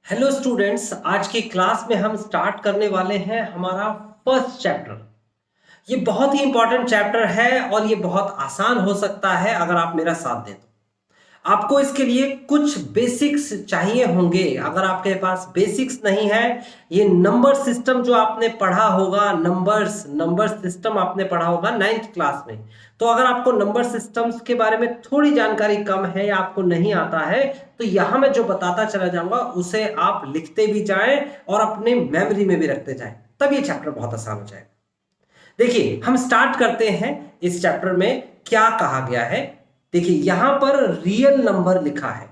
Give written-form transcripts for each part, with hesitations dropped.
Hello students, आज की class में हम स्टार्ट करने वाले हैं हमारा फर्स्ट चैप्टर। ये बहुत ही इंपॉर्टेंट चैप्टर है और ये बहुत आसान हो सकता है अगर आप मेरा साथ दें तो। आपको इसके लिए कुछ बेसिक्स चाहिए होंगे। अगर आपके पास बेसिक्स नहीं है, ये नंबर सिस्टम जो आपने पढ़ा होगा, नंबर सिस्टम आपने पढ़ा होगा 9th क्लास में। तो अगर आपको नंबर सिस्टम्स के बारे में थोड़ी जानकारी कम है या आपको नहीं आता है, तो यहां मैं जो बताता चला जाऊंगा उसे आप लिखते भी जाएं और अपने मेमोरी में भी रखते जाएं, तब ये चैप्टर बहुत आसान हो जाएगा। देखिए, हम स्टार्ट करते हैं। इस चैप्टर में क्या कहा गया है, देखिए यहां पर रियल नंबर लिखा है।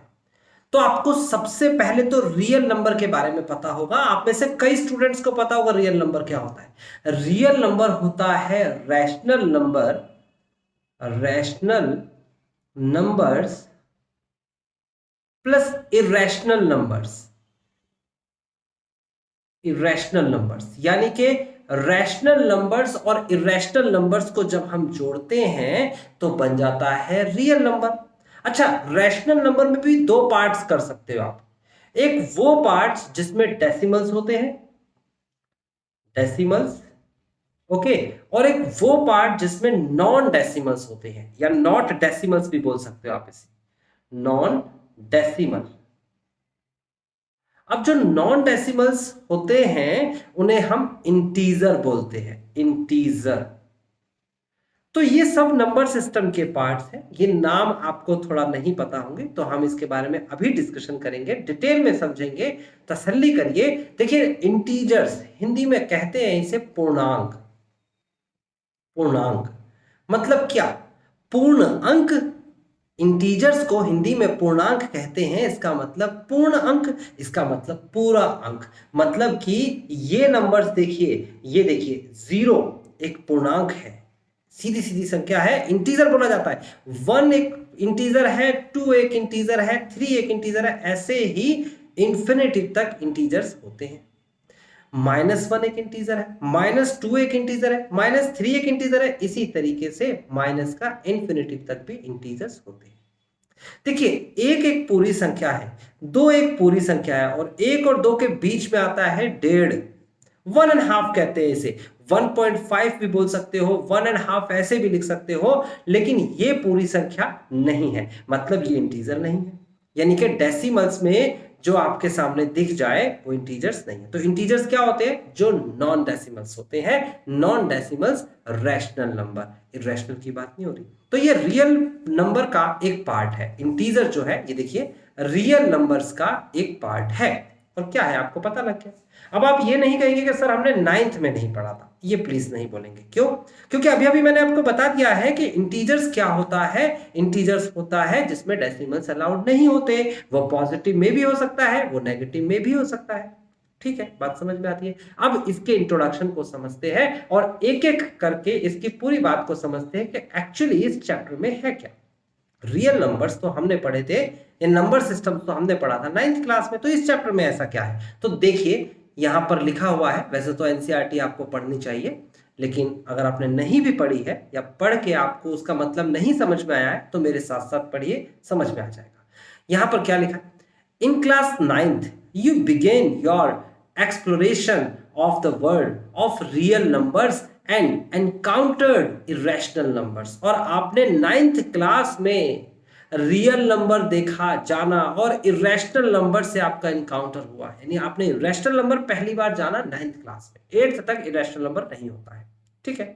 तो आपको सबसे पहले तो रियल नंबर के बारे में पता होगा। आप में से कई स्टूडेंट्स को पता होगा रियल नंबर क्या होता है। रियल नंबर होता है rational numbers plus irrational numbers, यानी कि रैशनल नंबर्स और इरेशनल नंबर्स को जब हम जोड़ते हैं तो बन जाता है रियल नंबर। अच्छा, रैशनल नंबर में भी दो पार्ट्स कर सकते हो आप। एक वो पार्ट्स जिसमें डेसिमल्स होते हैं, डेसिमल्स, ओके, और एक वो पार्ट जिसमें नॉन डेसिमल्स होते हैं, या नॉट डेसिमल्स भी बोल सकते हो आप इसे, नॉन डेसिमल। अब जो नॉन डेसिमल्स होते हैं उन्हें हम इंटीजर बोलते हैं, इंटीजर। तो ये सब नंबर सिस्टम के पार्ट्स हैं। ये नाम आपको थोड़ा नहीं पता होंगे तो हम इसके बारे में अभी डिस्कशन करेंगे, डिटेल में समझेंगे। तसल्ली करिए। देखिए, इंटीजर्स हिंदी में कहते हैं इसे पूर्णांक। पूर्णांक मतलब क्या? पूर्ण अंक। इंटीजर्स को हिंदी में पूर्णांक कहते हैं। इसका मतलब पूर्ण अंक, इसका मतलब पूरा अंक। मतलब कि ये नंबर्स देखिए, ये देखिए, 0 एक पूर्णांक है, सीधी सीधी संख्या है, इंटीजर बोला जाता है। 1 एक इंटीजर है, 2 एक इंटीजर है, 3 एक इंटीजर है। ऐसे ही इंफिनिटी तक इंटीजर्स होते हैं। -1 एक इंटीजर है, -2 एक इंटीजर है, -3 एक इंटीजर है। इसी तरीके से माइनस का इंफिनिटी तक भी इंटीजर्स होते हैं। देखिए, एक एक पूरी संख्या है, 2 एक पूरी संख्या है, और 1 और 2 के बीच में आता है 1.5, 1.5 कहते हैं इसे। 1.5 भी बोल सकते हो, 1.5 ऐसे भी लिख सकते हो, लेकिन ये पूरी संख्या नहीं है, मतलब ये इंटीजर नहीं है। यानी कि डेसिमल्स में जो आपके सामने दिख जाए वो इंटीजर्स नहीं है। तो इंटीजर्स क्या होते हैं? जो नॉन डेसिमल्स होते हैं। Non decimals rational number, irrational की बात नहीं हो रही। तो ये रियल नंबर का एक पार्ट है। इंटीजर जो है, ये देखिए, रियल नंबर्स का एक पार्ट है। और क्या है आपको पता लग गया। अब आप ये नहीं कहेंगे कि सर हमने 9th में नहीं पढ़ा था, ये प्लीज नहीं बोलेंगे। क्यों? क्योंकि अभी अभी मैंने आपको बता दिया है कि इंटीजर्स क्या होता है। इंटीजर्स होता है जिसमें डेसिमल्स अलाउड नहीं होते। वो पॉजिटिव में भी हो सकता है, वो नेगेटिव में भी हो सकता है। ठीक है, बात समझ में आती है। अब इसके इंट्रोडक्शन को समझते हैं और एक एक करके इसकी पूरी बात को समझते हैं कि एक्चुअली इस चैप्टर में है क्या। रियल नंबर्स तो हमने पढ़े थे, ये नंबर सिस्टम तो हमने पढ़ा था 9th क्लास में। तो इस चैप्टर में ऐसा क्या है, तो देखिए यहां पर लिखा हुआ है। वैसे तो एनसीईआरटी आपको पढ़नी चाहिए, लेकिन अगर आपने नहीं भी पढ़ी है या पढ़ के आपको उसका मतलब नहीं समझ में आया है तो मेरे साथ साथ पढ़िए, समझ में आ जाएगा। यहां पर क्या लिखा है? In class 9th you begin your exploration of the world of real numbers and encountered irrational numbers। और आपने 9th क्लास में रियल नंबर देखा, जाना, और इरेशनल नंबर से आपका इनकाउंटर हुआ। यानी आपने इरेशनल नंबर पहली बार जाना 9th क्लास में। 8th तक इरेशनल नंबर नहीं होता है। ठीक है,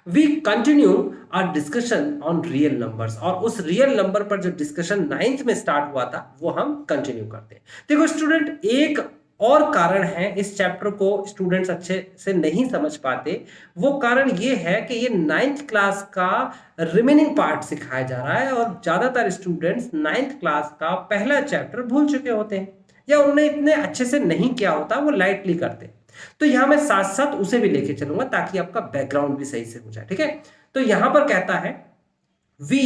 we continue our discussion on real numbers. और उस रियल नंबर पर जो डिस्कशन 9th में स्टार्ट हुआ था वो हम कंटिन्यू करते हैं। देखो स्टूडेंट, एक और कारण है इस चैप्टर को स्टूडेंट्स अच्छे से नहीं समझ पाते। वो कारण ये है कि ये 9th क्लास का रिमेनिंग पार्ट सिखाया जा रहा है, और ज्यादातर स्टूडेंट्स 9th क्लास का पहला चैप्टर भूल चुके होते हैं, या उन्हें इतने अच्छे से नहीं किया होता, वो लाइटली करते हैं। तो यहां मैं साथ साथ उसे भी लेके चलूंगा ताकि आपका बैकग्राउंड भी सही से हो जाए। ठीक है, तो यहां पर कहता है we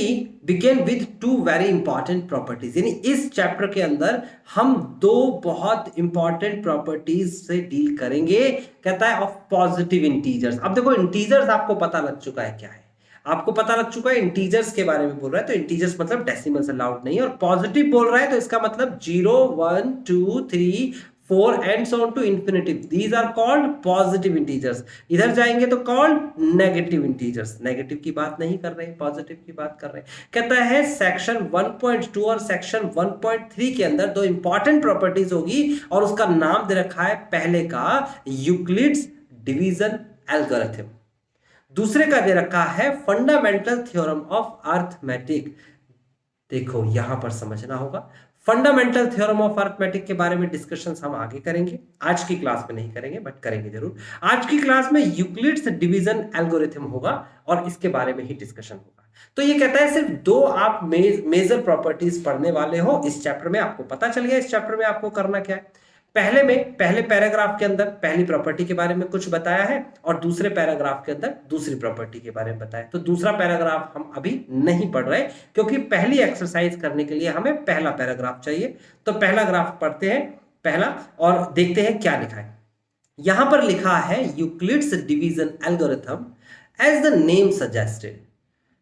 begin with 2 very important properties. यानी इस चैप्टर के अंदर हम 2 बहुत इंपॉर्टेंट प्रॉपर्टीज से डील करेंगे। कहता है ऑफ पॉजिटिव इंटीजर्स। अब देखो, इंटीजर्स आपको पता लग चुका है क्या है। आपको पता लग चुका है इंटीजर्स के बारे में बोल रहा है, तो इंटीजर्स मतलब डेसिमल्स अलाउड नहीं है, और पॉजिटिव बोल रहा है तो इसका मतलब 0 1 2 3 4 and so on to infinitive, these are called positive integers. इधर जाएंगे तो called negative integers, नेगेटिव की बात नहीं कर रहे, पॉजिटिव की बात कर रहे हैं। कहता है सेक्शन 1.2 और सेक्शन 1.3 के अंदर दो इंपॉर्टेंट प्रॉपर्टीज होगी, और उसका नाम दे रखा है पहले का यूक्लिड्स डिवीजन एल्गोरिथम, दूसरे का दे रखा है फंडामेंटल थ्योरम ऑफ अर्थमेटिक। देखो यहां पर समझना होगा, फंडामेंटल थ्योरम ऑफ अर्थमेटिक के बारे में डिस्कशंस हम आगे करेंगे, आज की क्लास में नहीं करेंगे बट करेंगे जरूर। आज की क्लास में यूक्लिड्स डिवीजन एल्गोरिथम होगा और इसके बारे में ही डिस्कशन होगा। तो ये कहता है सिर्फ दो आप मेजर प्रॉपर्टीज पढ़ने वाले हो इस चैप्टर में, आपको पता चल गया इस चैप्टर में आपको करना क्या है। पहले पैराग्राफ के अंदर पहली प्रॉपर्टी के बारे में कुछ बताया है, और दूसरे पैराग्राफ के अंदर दूसरी प्रॉपर्टी के बारे में बताया। तो दूसरा पैराग्राफ हम अभी नहीं पढ़ रहे, क्योंकि पहली एक्सरसाइज करने के लिए हमें पहला पैराग्राफ चाहिए। तो पहला ग्राफ पढ़ते हैं पहला, और देखते हैं क्या लिखा है। यहां पर लिखा है Euclid's division algorithm as the name suggested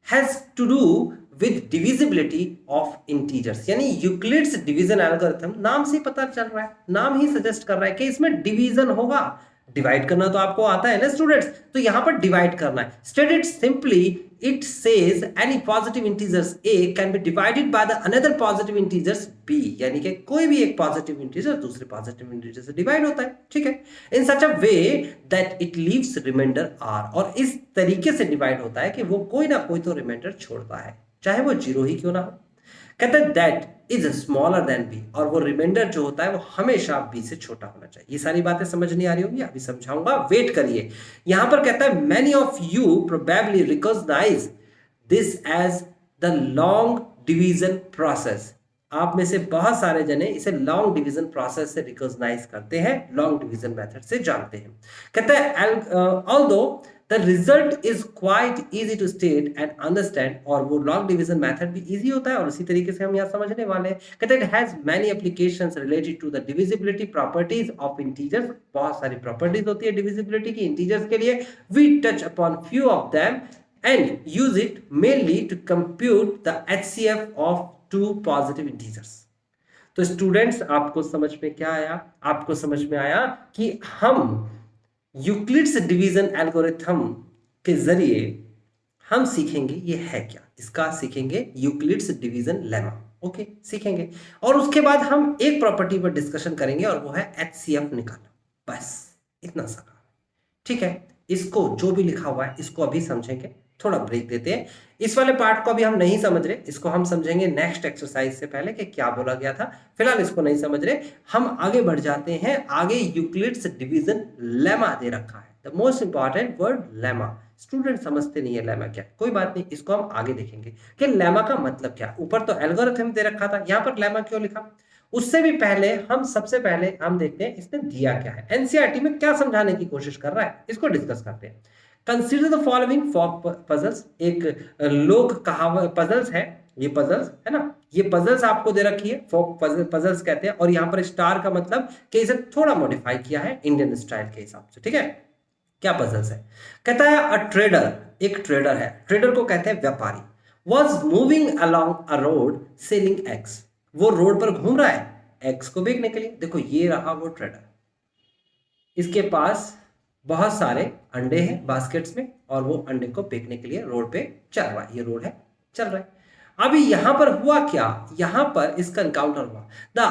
has to do with divisibility of integers, यानी यूक्लिड्स डिवीजन एल्गोरिथम नाम से पता चल रहा है, नाम ही सजेस्ट कर रहा है कि इसमें डिवीजन होगा। डिवाइड करना तो आपको आता है ना स्टूडेंट्स, तो यहां पर डिवाइड करना है। Stated simply it says any positive integers a can be divided by the another positive integers b, यानी कि कोई भी एक पॉजिटिव इंटीजर दूसरे पॉजिटिव इंटीजर से डिवाइड होता है, ठीक है, in such a way that it leaves remainder r, और इस तरीके से डिवाइड होता है कि वो कोई ना कोई तो रिमाइंडर छोड़ता है, चाहे वो 0 ही क्यों ना हो। कहते हैं that is smaller than b, और वो रिमाइंडर जो होता है वो हमेशा बी से छोटा होना चाहिए। ये सारी बातें समझ नहीं आ रही होगी, अभी समझाऊंगा, वेट करिए। यहां पर कहता है many of you probably recognise this as the long division process, आप में से बहुत सारे जने इसे लॉन्ग डिवीजन प्रोसेस से रिकॉग्नाइज करते हैं, लॉन्ग डिवीजन मेथड से जानते हैं। कहता है although the result is quite easy to state and understand, और वो log division method भी easy होता है और उसी तरीके से हम यहाँ समझने वाले हैं। कहते हैं it has many applications related to the divisibility properties of integers, बहुत सारी properties होती है divisibility की integers के लिए। We touch upon few of them and use it mainly to compute the HCF of two positive integers। तो students आपको समझ में क्या आया? आपको समझ में आया कि हम यूक्लिड्स डिवीजन एल्गोरिथम के जरिए हम सीखेंगे ये है क्या, इसका सीखेंगे यूक्लिड्स डिवीजन लेमा, ओके सीखेंगे, और उसके बाद हम एक प्रॉपर्टी पर डिस्कशन करेंगे और वो है HCF निकालना, बस इतना सा काम, ठीक है। इसको जो भी लिखा हुआ है इसको अभी समझेंगे, थोड़ा ब्रेक देते हैं। इस वाले पार्ट को अभी हम नहीं समझ रहे, इसको हम समझेंगे नेक्स्ट एक्सरसाइज से पहले कि क्या बोला गया था। फिलहाल इसको नहीं समझ रहे, हम आगे बढ़ जाते हैं। आगे यूक्लिड्स डिवीजन लेमा दे रखा है, the most important word lemma. Student समझते नहीं है लेमा क्या, कोई बात नहीं, इसको हम आगे देखेंगे कि लेमा का मतलब क्या। ऊपर तो एल्गोरिथम दे रखा था, यहाँ पर लेमा क्यों लिखा, उससे भी पहले सबसे पहले हम देखते हैं इसने दिया क्या है, एनसीईआरटी में क्या समझाने की कोशिश कर रहा है, इसको डिस्कस करते हैं। Consider the following folk puzzles, एक लोक कहावत पजल्स है, ये पजल्स है ना, ये पजल्स आपको दे रखी है, फोक पजल्स कहते हैं, और यहाँ पर स्टार का मतलब कि इसे थोड़ा मॉडिफाई किया है इंडियन स्टाइल के हिसाब से, ठीक है। क्या पजल्स है, कहता है अ ट्रेडर, एक ट्रेडर है, ट्रेडर को कहते हैं व्यापारी, was moving along a road selling eggs, वो रोड पर घूम रहा है एग्स को बेचने के लिए। देखो ये रहा वो ट्रेडर, इसके पास बहुत सारे अंडे हैं बास्केट्स में, और वो अंडे को बेचने के लिए रोड पे चल रहा है, ये रोड है चल रहा है। अभी यहां पर हुआ क्या, यहां पर इसका एनकाउंटर हुआ द,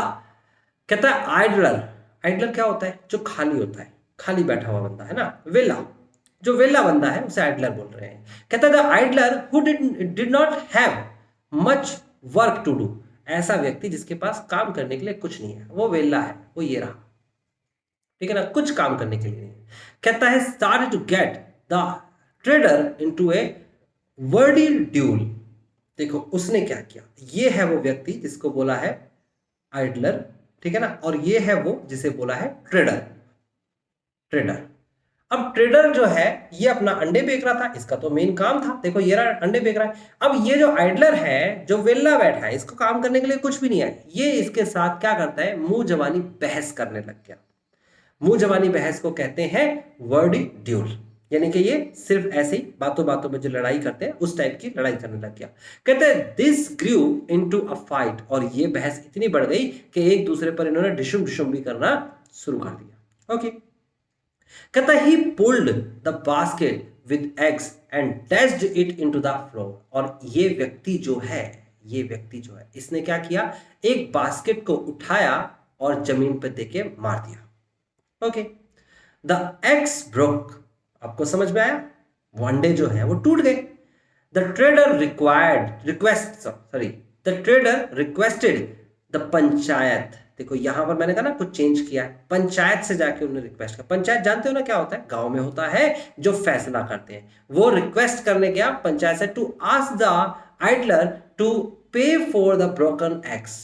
कहता है आइडलर, आइडलर क्या होता है, जो खाली होता है, खाली बैठा हुआ बंदा है ना, वेला, जो वेला बंदा है उसे आइडलर बोल रहे हैं। कहता है the idler who did not have much work to do, ऐसा व्यक्ति जिसके पास काम करने के लिए कुछ नहीं है, वो वेला है, वो ये रहा, ठीक है ना, कुछ काम करने के लिए नहीं। कहता है start to get the trader into a wordy duel, देखो उसने क्या किया, ये है वो व्यक्ति जिसको बोला है आइडलर, ठीक है ना, और ये है वो जिसे बोला है ट्रेडर, ट्रेडर। अब ट्रेडर जो है ये अपना अंडे बेच रहा था, इसका तो मेन काम था, देखो ये रहा अंडे बेच रहा है। अब ये जो आइडलर है, जो वेला बैठा है, इसको काम करने के लिए कुछ भी नहीं है, ये इसके साथ क्या करता है, मुंह जवानी बहस करने लग गया। मुंह जवानी बहस को कहते हैं वर्डी ड्यूल, यानी कि ये सिर्फ ऐसे ही बातों बातों में जो लड़ाई करते हैं उस टाइप की लड़ाई करने लग गया। कहते हैं this grew into a fight, और ये बहस इतनी बढ़ गई कि एक दूसरे पर इन्होंने डिशुम डिशुम भी करना शुरू कर दिया। ओके, कहता है ही pulled the basket with eggs and dashed it into the floor, और ये व्यक्ति जो है इसने क्या किया, एक बास्केट को उठाया और जमीन पर देके मार दिया। ओके, द एग्स ब्रोक, आपको समझ में आया, वो अंडे जो है वो टूट गए। The trader requested the panchayat, देखो यहां पर मैंने कहा ना कुछ चेंज किया है, पंचायत से जाके उन्होंने रिक्वेस्ट किया। पंचायत जानते हो ना क्या होता है, गांव में होता है जो फैसला करते हैं, वो रिक्वेस्ट करने गया पंचायत से to ask the idler to pay for the broken eggs,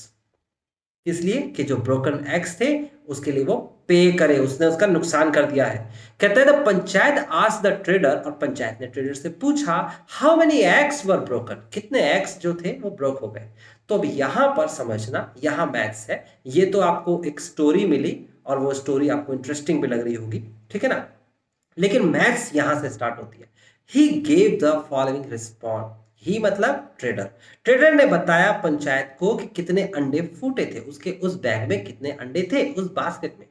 इसलिए कि जो ब्रोकन एग्स थे उसके लिए वो पे करे, उसने उसका नुकसान कर दिया है। कहते हैं पंचायत आस्क्ड द ट्रेडर, और पंचायत ने ट्रेडर से पूछा how many eggs were broken, कितने एग्स जो थे वो ब्रोक हो गए। तो अब यहां पर समझना, यहां मैथ्स है, ये तो आपको एक स्टोरी मिली और वो स्टोरी आपको इंटरेस्टिंग भी लग रही होगी, ठीक है ना, लेकिन मैथ्स यहां से स्टार्ट होती है। He gave the following response, he मतलब ट्रेडर ने बताया पंचायत को कि कितने अंडे फूटे थे, उसके उस बैग में कितने अंडे थे उस बास्केट में।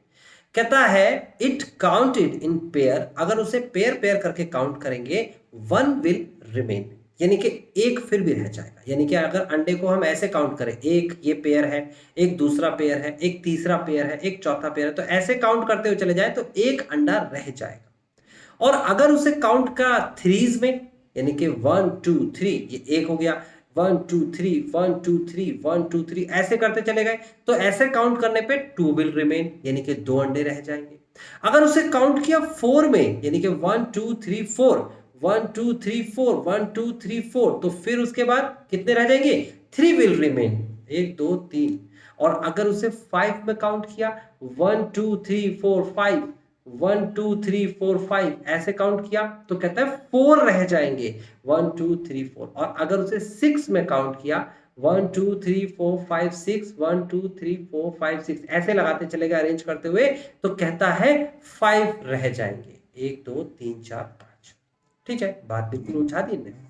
कहता है इट काउंटेड इन पेयर, अगर उसे पेयर पेयर करके काउंट करेंगे वन विल रिमेन, यानी कि एक फिर भी रह जाएगा। यानी कि अगर अंडे को हम ऐसे काउंट करें, एक ये पेयर है, एक दूसरा पेयर है, एक तीसरा पेयर है, एक चौथा पेयर है, तो ऐसे काउंट करते हुए चले जाए तो एक अंडा रह जाएगा। और अगर उसे काउंट का थ्रीज में, यानी कि 1 2 3, ये एक हो गया, 1 2 3 1 2 3 1 2 3 ऐसे करते चले गए, तो ऐसे काउंट करने पे 2 विल रिमेन, यानी कि 2 अंडे रह जाएंगे। अगर उसे काउंट किया 4 में, यानी कि 1 2 3 4 1 2 3 4 1 2 3 4, तो फिर उसके बाद कितने रह जाएंगे, 3 विल रिमेन, 1 2 3। और अगर उसे 5 में काउंट किया 1 2 3 4 5 1 2 3 4 5 ऐसे काउंट किया तो कहता है 4 रह जाएंगे, 1 2 3 4। और अगर उसे 6 में काउंट किया 1 2 3 4 5 6 1 2 3 4 5 6 ऐसे लगाते चले गए अरेंज करते हुए, तो कहता है 5 रह जाएंगे, 1 2 3 4 5। ठीक है, बात बिल्कुल उलझा दी इन्हें।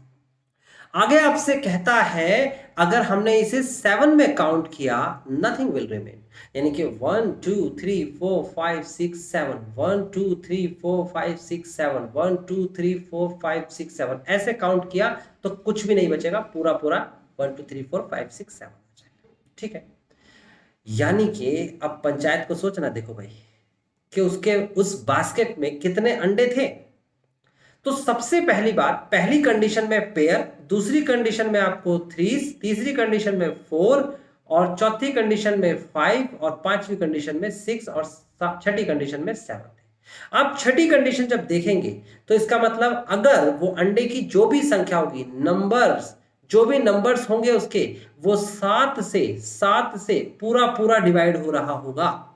आगे आपसे कहता है अगर हमने इसे 7 में काउंट किया नथिंग विल रिमेन, यानी कि 1 2 3 4 5 6 7 1 2 3 4 5 6 7 1 2 3 4 5 6 7 ऐसे काउंट किया तो कुछ भी नहीं बचेगा, पूरा पूरा 1 2 3 4 5 6 7 हो जाएगा। ठीक है, यानी कि अब पंचायत को सोचना, देखो भाई कि उसके उस बास्केट में कितने अंडे थे। तो सबसे पहली बात, पहली कंडीशन में पेयर, दूसरी कंडीशन में आपको थ्रीज, तीसरी कंडीशन में 4 और चौथी कंडीशन में 5 और पांचवी कंडीशन में 6 और छठी कंडीशन में 7 है। आप छठी कंडीशन जब देखेंगे तो इसका मतलब अगर वो अंडे की जो भी संख्या होगी, नंबर्स जो भी नंबर्स होंगे उसके, वो 7 से पूरा पूरा डिवाइड हो रहा होगा,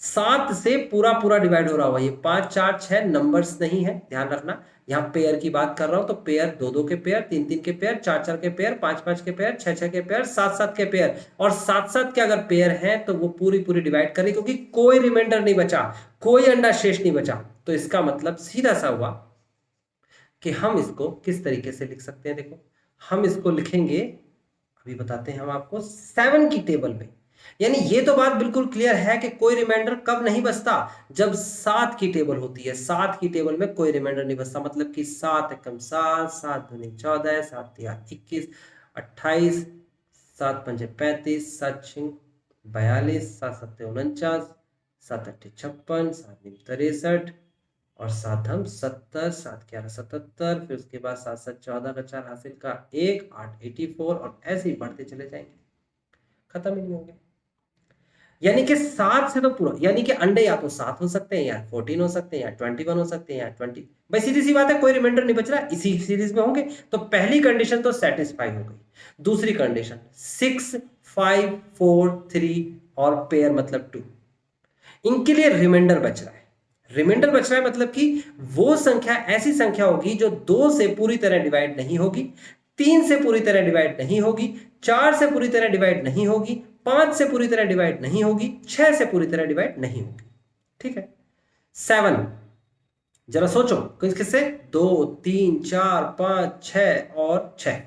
7 से पूरा पूरा डिवाइड हो रहा होगा। ये 5 4 6 नंबर्स नहीं है, ध्यान रखना, यहाँ पेयर की बात कर रहा हूं तो पेयर 2 2 के पेयर, 3 3 के पेयर, 4 4 के पेयर, 5 5 के पेयर, 6 6 के पेयर, 7 7 के पेयर, और 7 7 के अगर पेयर हैं तो वो पूरी पूरी डिवाइड करें, क्योंकि कोई रिमाइंडर नहीं बचा, कोई अंडा शेष नहीं बचा। तो इसका मतलब सीधा सा हुआ कि हम इसको किस तरीके से लिख सकते हैं। देखो हम इसको लिखेंगे, अभी बताते हैं हम आपको, 7 की टेबल में। यानी ये तो बात बिल्कुल क्लियर है कि कोई रिमाइंडर कब नहीं बचता, जब 7 की टेबल होती है। 7 की टेबल में कोई रिमाइंडर नहीं बचता, मतलब कि 7 एकम 7, 7 दूनी 14, 7 तिया 21, 28, 7 पंजे 35, 7 छिंग 42, 7 सत्ते 49, 7 अट्ठे 56, 7 नीम 63 और 7 हम 70, 7 11 77, फिर उसके बाद 7 7 14 का 4 हासिल का 1 8 84, और ऐसे ही बढ़ते चले जाएंगे, खत्म ही नहीं होंगे। यानी कि 7 से तो पूरा, यानी कि अंडे या तो 7 हो सकते हैं या 14 हो सकते हैं या 21 हो सकते हैं या 20। भाई सीधी सी बात है, कोई रिमाइंडर नहीं बच रहा, इसी सीरीज में होंगे। तो पहली कंडीशन तो सेटिस्फाई हो गई। दूसरी कंडीशन 6 5 4 3 और पेयर मतलब 2, इनके लिए रिमाइंडर बच रहा है। रिमाइंडर बच रहा है मतलब कि वो संख्या ऐसी संख्या होगी जो 2 से पूरी तरह डिवाइड नहीं होगी, 3 से पूरी तरह डिवाइड नहीं होगी, 4 से पूरी तरह डिवाइड नहीं होगी, 5 से पूरी तरह डिवाइड नहीं होगी, 6 से पूरी तरह डिवाइड नहीं होगी। ठीक है, 7 जरा सोचो किससे, 2 3 4 5 6 और 6,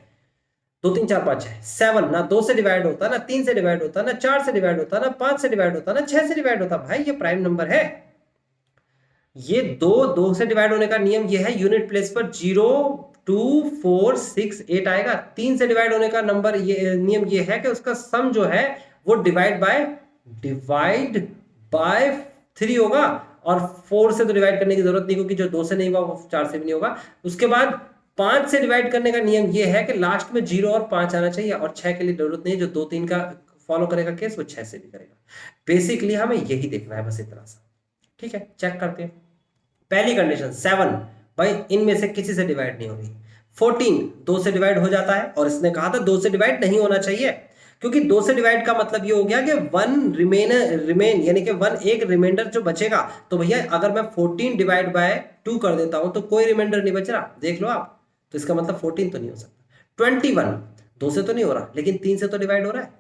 2 3 4 5 6, 7 ना 2 से डिवाइड होता, ना 3 से डिवाइड होता, ना 4 से डिवाइड होता, ना 5 से डिवाइड होता, ना 6 से डिवाइड होता। भाई ये प्राइम नंबर है। ये दो से डिवाइड होने का नियम ये है, यूनिट प्लेस पर 0 2 4 6 8 आएगा। 3 से डिवाइड होने का नंबर ये नियम ये है कि उसका सम जो है वो डिवाइड बाय 3 होगा, और 4 से तो डिवाइड करने की जरूरत नहीं, क्योंकि जो 2 से नहीं हुआ वो 4 से भी नहीं होगा। उसके बाद 5 से डिवाइड करने का नियम ये है कि लास्ट में 0 और 5 आना चाहिए, और 6 के लिए जरूरत नहीं है। जो 2 3 का फॉलो करेगा केस वो 6 से भी करेगा। बेसिकली हमें यही देखना है बस इतना सा। ठीक है, चेक करते हैं। पहली कंडीशन 7, भाई इनमें से किसी से डिवाइड नहीं होगी। 14 2 से डिवाइड हो जाता है, और इसने कहा था 2 से डिवाइड नहीं होना चाहिए, क्योंकि 2 से डिवाइड का मतलब ये हो गया कि 1 रिमेन यानी कि 1 एक रिमाइंडर जो बचेगा। तो भैया अगर मैं 14 डिवाइड बाय 2 कर देता हूं तो कोई रिमाइंडर नहीं बच रहा, देख लो आप। तो इसका मतलब 14 तो नहीं हो सकता। 21 2 से तो नहीं हो रहा, लेकिन 3 से तो डिवाइड हो रहा है,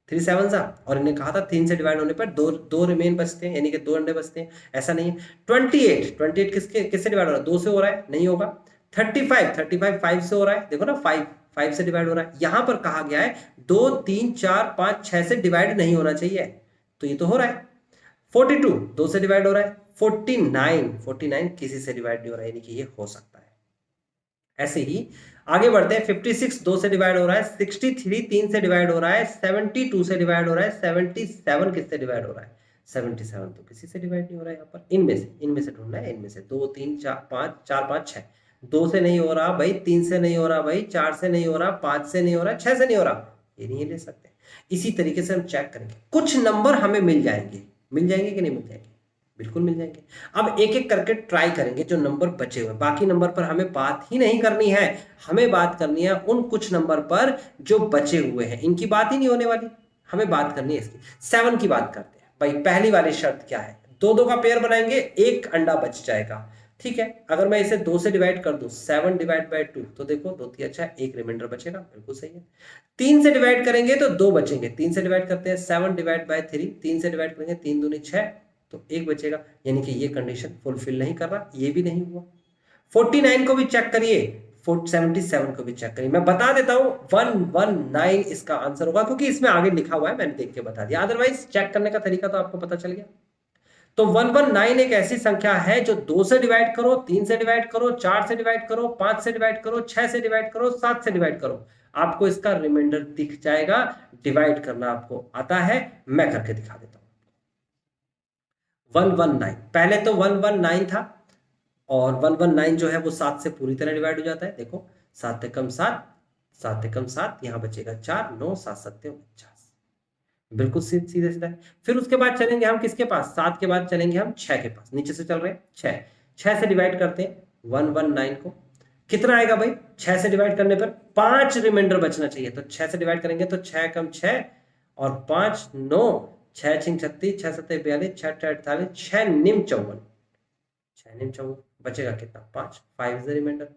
3 7 सा, और इन्हें कहा था 3 से डिवाइड होने पर दो रिमेन बचते हैं, यानी कि 2 अंडे बचते हैं। ऐसा नहीं है। 28 किससे डिवाइड हो रहा है, 2 से हो रहा है, नहीं होगा। 35 5 से हो रहा है, देखो ना 5 से डिवाइड हो रहा है। यहां पर कहा गया है 2 3 4 5 6 से डिवाइड नहीं होना चाहिए, तो ये तो हो रहा है। 42 2 से डिवाइड हो रहा है। 49 किसी से डिवाइड नहीं हो रहा है, यानी कि ये हो सकता है। ऐसे ही आगे बढ़ते हैं। 56 2 से डिवाइड हो रहा है। 63 3 से डिवाइड हो रहा है। 72 से डिवाइड हो रहा है। 77 किससे डिवाइड हो रहा है, 77 तो किसी से डिवाइड नहीं हो रहा है। यहाँ पर इनमें से ढूंढना है। इनमें से 2 3 4 5 4 5 6, 2 से नहीं हो रहा भाई, 3 से नहीं हो रहा भाई, 4 से नहीं हो रहा, 5 से नहीं हो रहा, 6 से नहीं हो रहा, ये नहीं ले सकते। इसी तरीके से हम चेक करेंगे, कुछ नंबर हमें मिल जाएंगे कि नहीं मिल जाएंगे, बिल्कुल मिल जाएंगे। अब एक एक करके ट्राई करेंगे जो नंबर बचे हुए। बाकी नंबर पर हमें बात ही नहीं करनी है, हमें बात करनी है उन कुछ नंबर पर जो बचे हुए हैं, इनकी बात ही नहीं होने वाली, हमें बात करनी है इसकी। 7 की बात करते हैं। भाई पहली वाली शर्त क्या है, 2 2 का पेयर बनाएंगे, एक अंडा बच जाएगा। ठीक है, अगर मैं इसे 2 से डिवाइड कर दूं, 7 डिवाइड बाय 2, तो देखो 2 3 अच्छा, एक रिमाइंडर बचेगा, बिल्कुल सही है। 3 से डिवाइड करेंगे तो 2 बचेंगे। 3 से डिवाइड करते हैं, 7 डिवाइड बाय 3, 3 से डिवाइड करेंगे, 3 दूनी 6, तो एक बचेगा, यानी कि ये कंडीशन फुलफिल नहीं कर रहा, ये भी नहीं हुआ। 49 को भी चेक करिए, 77 को भी चेक करिए। मैं बता देता हूं 119 इसका आंसर होगा, क्योंकि इसमें आगे लिखा हुआ है, मैंने देख के बता दिया। अदरवाइज चेक करने का तरीका तो आपको पता चल गया। तो 119 एक ऐसी संख्या है जो 2 से डिवाइड करो, 3 से डिवाइड करो, 4 से डिवाइड करो, 5 से डिवाइड करो, 6 से डिवाइड करो, 7 से डिवाइड करो, आपको इसका रिमाइंडर दिख जाएगा। डिवाइड करना आपको आता है, मैं करके दिखा देता हूं। 119, पहले तो 119 था, और 119 जो है वो 7 से पूरी तरह डिवाइड हो जाता है। देखो 7 कम 7, 7 कम 7, यहां बचेगा 4, 9 7 7 49, बिल्कुल सीधे सीधा है। फिर उसके बाद चलेंगे हम किसके पास, 7 के बाद चलेंगे हम 6 के पास, नीचे से चल रहे हैं 6, 6 से डिवाइड करते हैं 119 को, कितना आएगा भाई, 6 से डिवाइड करने पर 5 रिमाइंडर बचना चाहिए, तो 6 से डिवाइड करेंगे तो 6 कम 6 और 5 9, 6 6 36, 6 7 42, 6 8 48, 6 निम 54, 6 निम 54, बचेगा कितना 5, 5 इज द रिमाइंडर।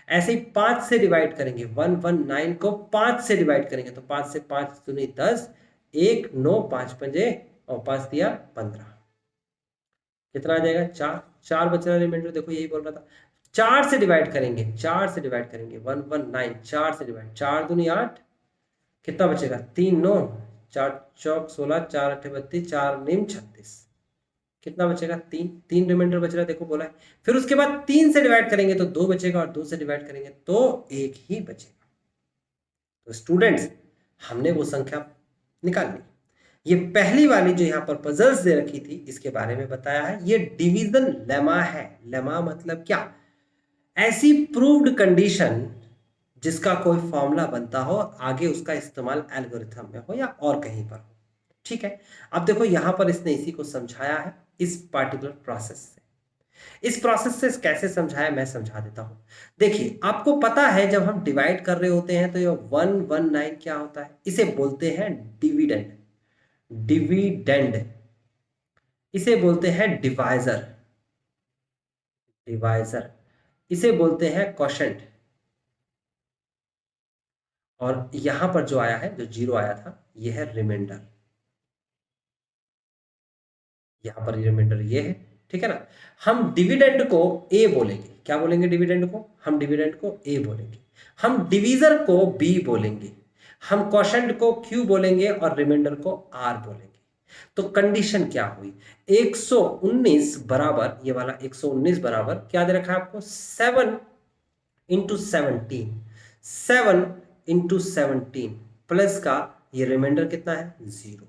ऐसे ही 5 से डिवाइड करेंगे, 119 को 5 से डिवाइड करेंगे तो 5 से 5 दूनी 10, 1 9 5 पंजे और 5 दिया 15, कितना आ जाएगा 4, 4 बच रहा रिमाइंडर, देखो यही बोल रहा था। 4 से डिवाइड करेंगे, 4 से डिवाइड करेंगे 119, 4 से डिवाइड, 4 दूनी 8, कितना बचेगा 3 9, 4 चौक 16, 4 8 32, 4 निम 36, कितना बचेगा 3, 3 रिमाइंडर बच रहा है, देखो बोला है। फिर उसके बाद 3 से डिवाइड करेंगे तो 2 बचेगा, और 2 से डिवाइड करेंगे तो 1 ही बचेगा। तो स्टूडेंट्स हमने वो संख्या निकाल ली। ये पहली वाली जो यहाँ पर पजल्स दे रखी थी इसके बारे में बताया है, ये डिवीजन लेमा है। लेमा मतलब क्या, ऐसी प्रूव्ड कंडीशन जिसका कोई फॉर्मूला बनता हो, आगे उसका इस्तेमाल एल्गोरिथम में हो या और कहीं पर हो। ठीक है, अब देखो यहां पर इसने इसी को समझाया है इस पार्टिकुलर प्रोसेस से। इस प्रोसेस से कैसे समझाया मैं समझा देता हूं। देखिए आपको पता है जब हम डिवाइड कर रहे होते हैं तो ये 119 क्या होता है, इसे बोलते हैं डिविडेंड, डिविडेंड, इसे बोलते हैं डिवाइजर, डिवाइजर, इसे बोलते हैं क्वोशंट, और यहां पर जो आया है, जो 0 आया था, यह है रिमाइंडर, यहां पर रिमाइंडर ये है। ठीक है ना। हम डिविडेंड को ए बोलेंगे, क्या बोलेंगे डिविडेंड को, हम डिविडेंड को ए बोलेंगे, हम डिवीजर को बी बोलेंगे, हम क्वोशंट को क्यू बोलेंगे और रिमाइंडर को आर बोलेंगे। तो कंडीशन क्या हुई, 119 बराबर, ये वाला 119 बराबर क्या दे रखा है आपको, 7 इंटू 17, 7 इंटू 17 प्लस का ये रिमाइंडर कितना है 0।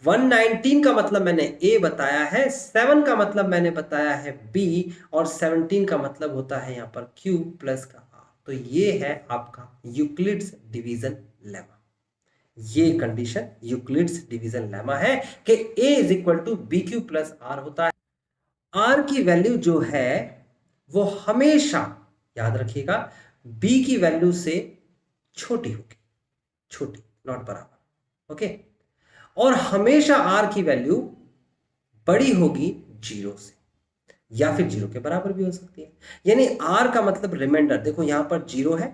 119 का मतलब मैंने ए बताया है, 7 का मतलब मैंने बताया है बी, और 17 का मतलब होता है यहां पर क्यू प्लस का आर। तो ये है आपका यूक्लिड्स डिवीजन लेमा। ये कंडीशन यूक्लिड्स डिवीजन लेमा है कि a is equal to b q plus r होता है। आर की वैल्यू जो है वो हमेशा याद रखिएगा b की वैल्यू से छोटी होगी, छोटी, नॉट बराबर, ओके। और हमेशा r की वैल्यू बड़ी होगी 0 से, या फिर 0 के बराबर भी हो सकती है। यानी r का मतलब रिमाइंडर, देखो यहां पर 0 है,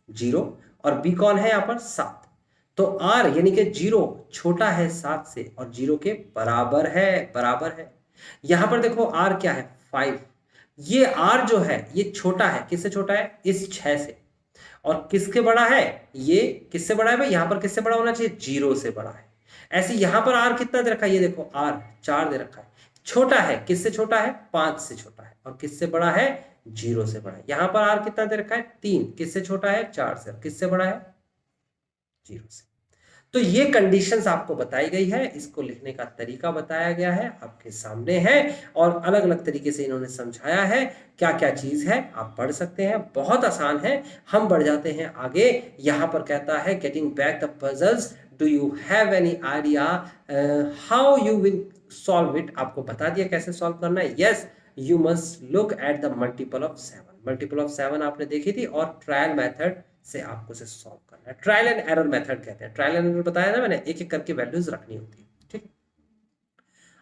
0, और b कौन है यहां पर 7, तो r यानी कि 0 छोटा है 7 से और 0 के बराबर है, बराबर है। यहां पर देखो r क्या है 5, ये r जो है ये छोटा है, किससे छोटा है, इस 6 से, और किसके बड़ा है, ये किससे बड़ा है भाई, यहां पर किससे बड़ा होना चाहिए, 0 से बड़ा है। ऐसे यहां पर r कितना दे रखा है, ये देखो r 4 दे रखा है, छोटा है, किससे छोटा है, 5 से छोटा है, और किससे बड़ा है, 0 से बड़ा है। यहां पर r कितना दे रखा है 3, किससे छोटा है, 4 से, और किससे बड़ा है, 0 से। तो ये कंडीशंस आपको बताई गई है, इसको लिखने का तरीका बताया गया है, आपके सामने है, और अलग अलग तरीके से इन्होंने समझाया है क्या क्या चीज है, आप पढ़ सकते हैं, बहुत आसान है। हम बढ़ जाते हैं आगे। यहां पर कहता है getting back the puzzles, do you have any idea how you will solve it. आपको बता दिया कैसे सॉल्व करना है। Yes, you must look at the multiple of 7। Multiple of 7 आपने देखी थी, और ट्रायल मेथड से आपको से सॉल्व करना है। ट्रायल एंड एरर मेथड कहते हैं। ट्रायल एंड एरर बताया ना मैंने, एक एक करके वैल्यूज रखनी होती है, ठीक है।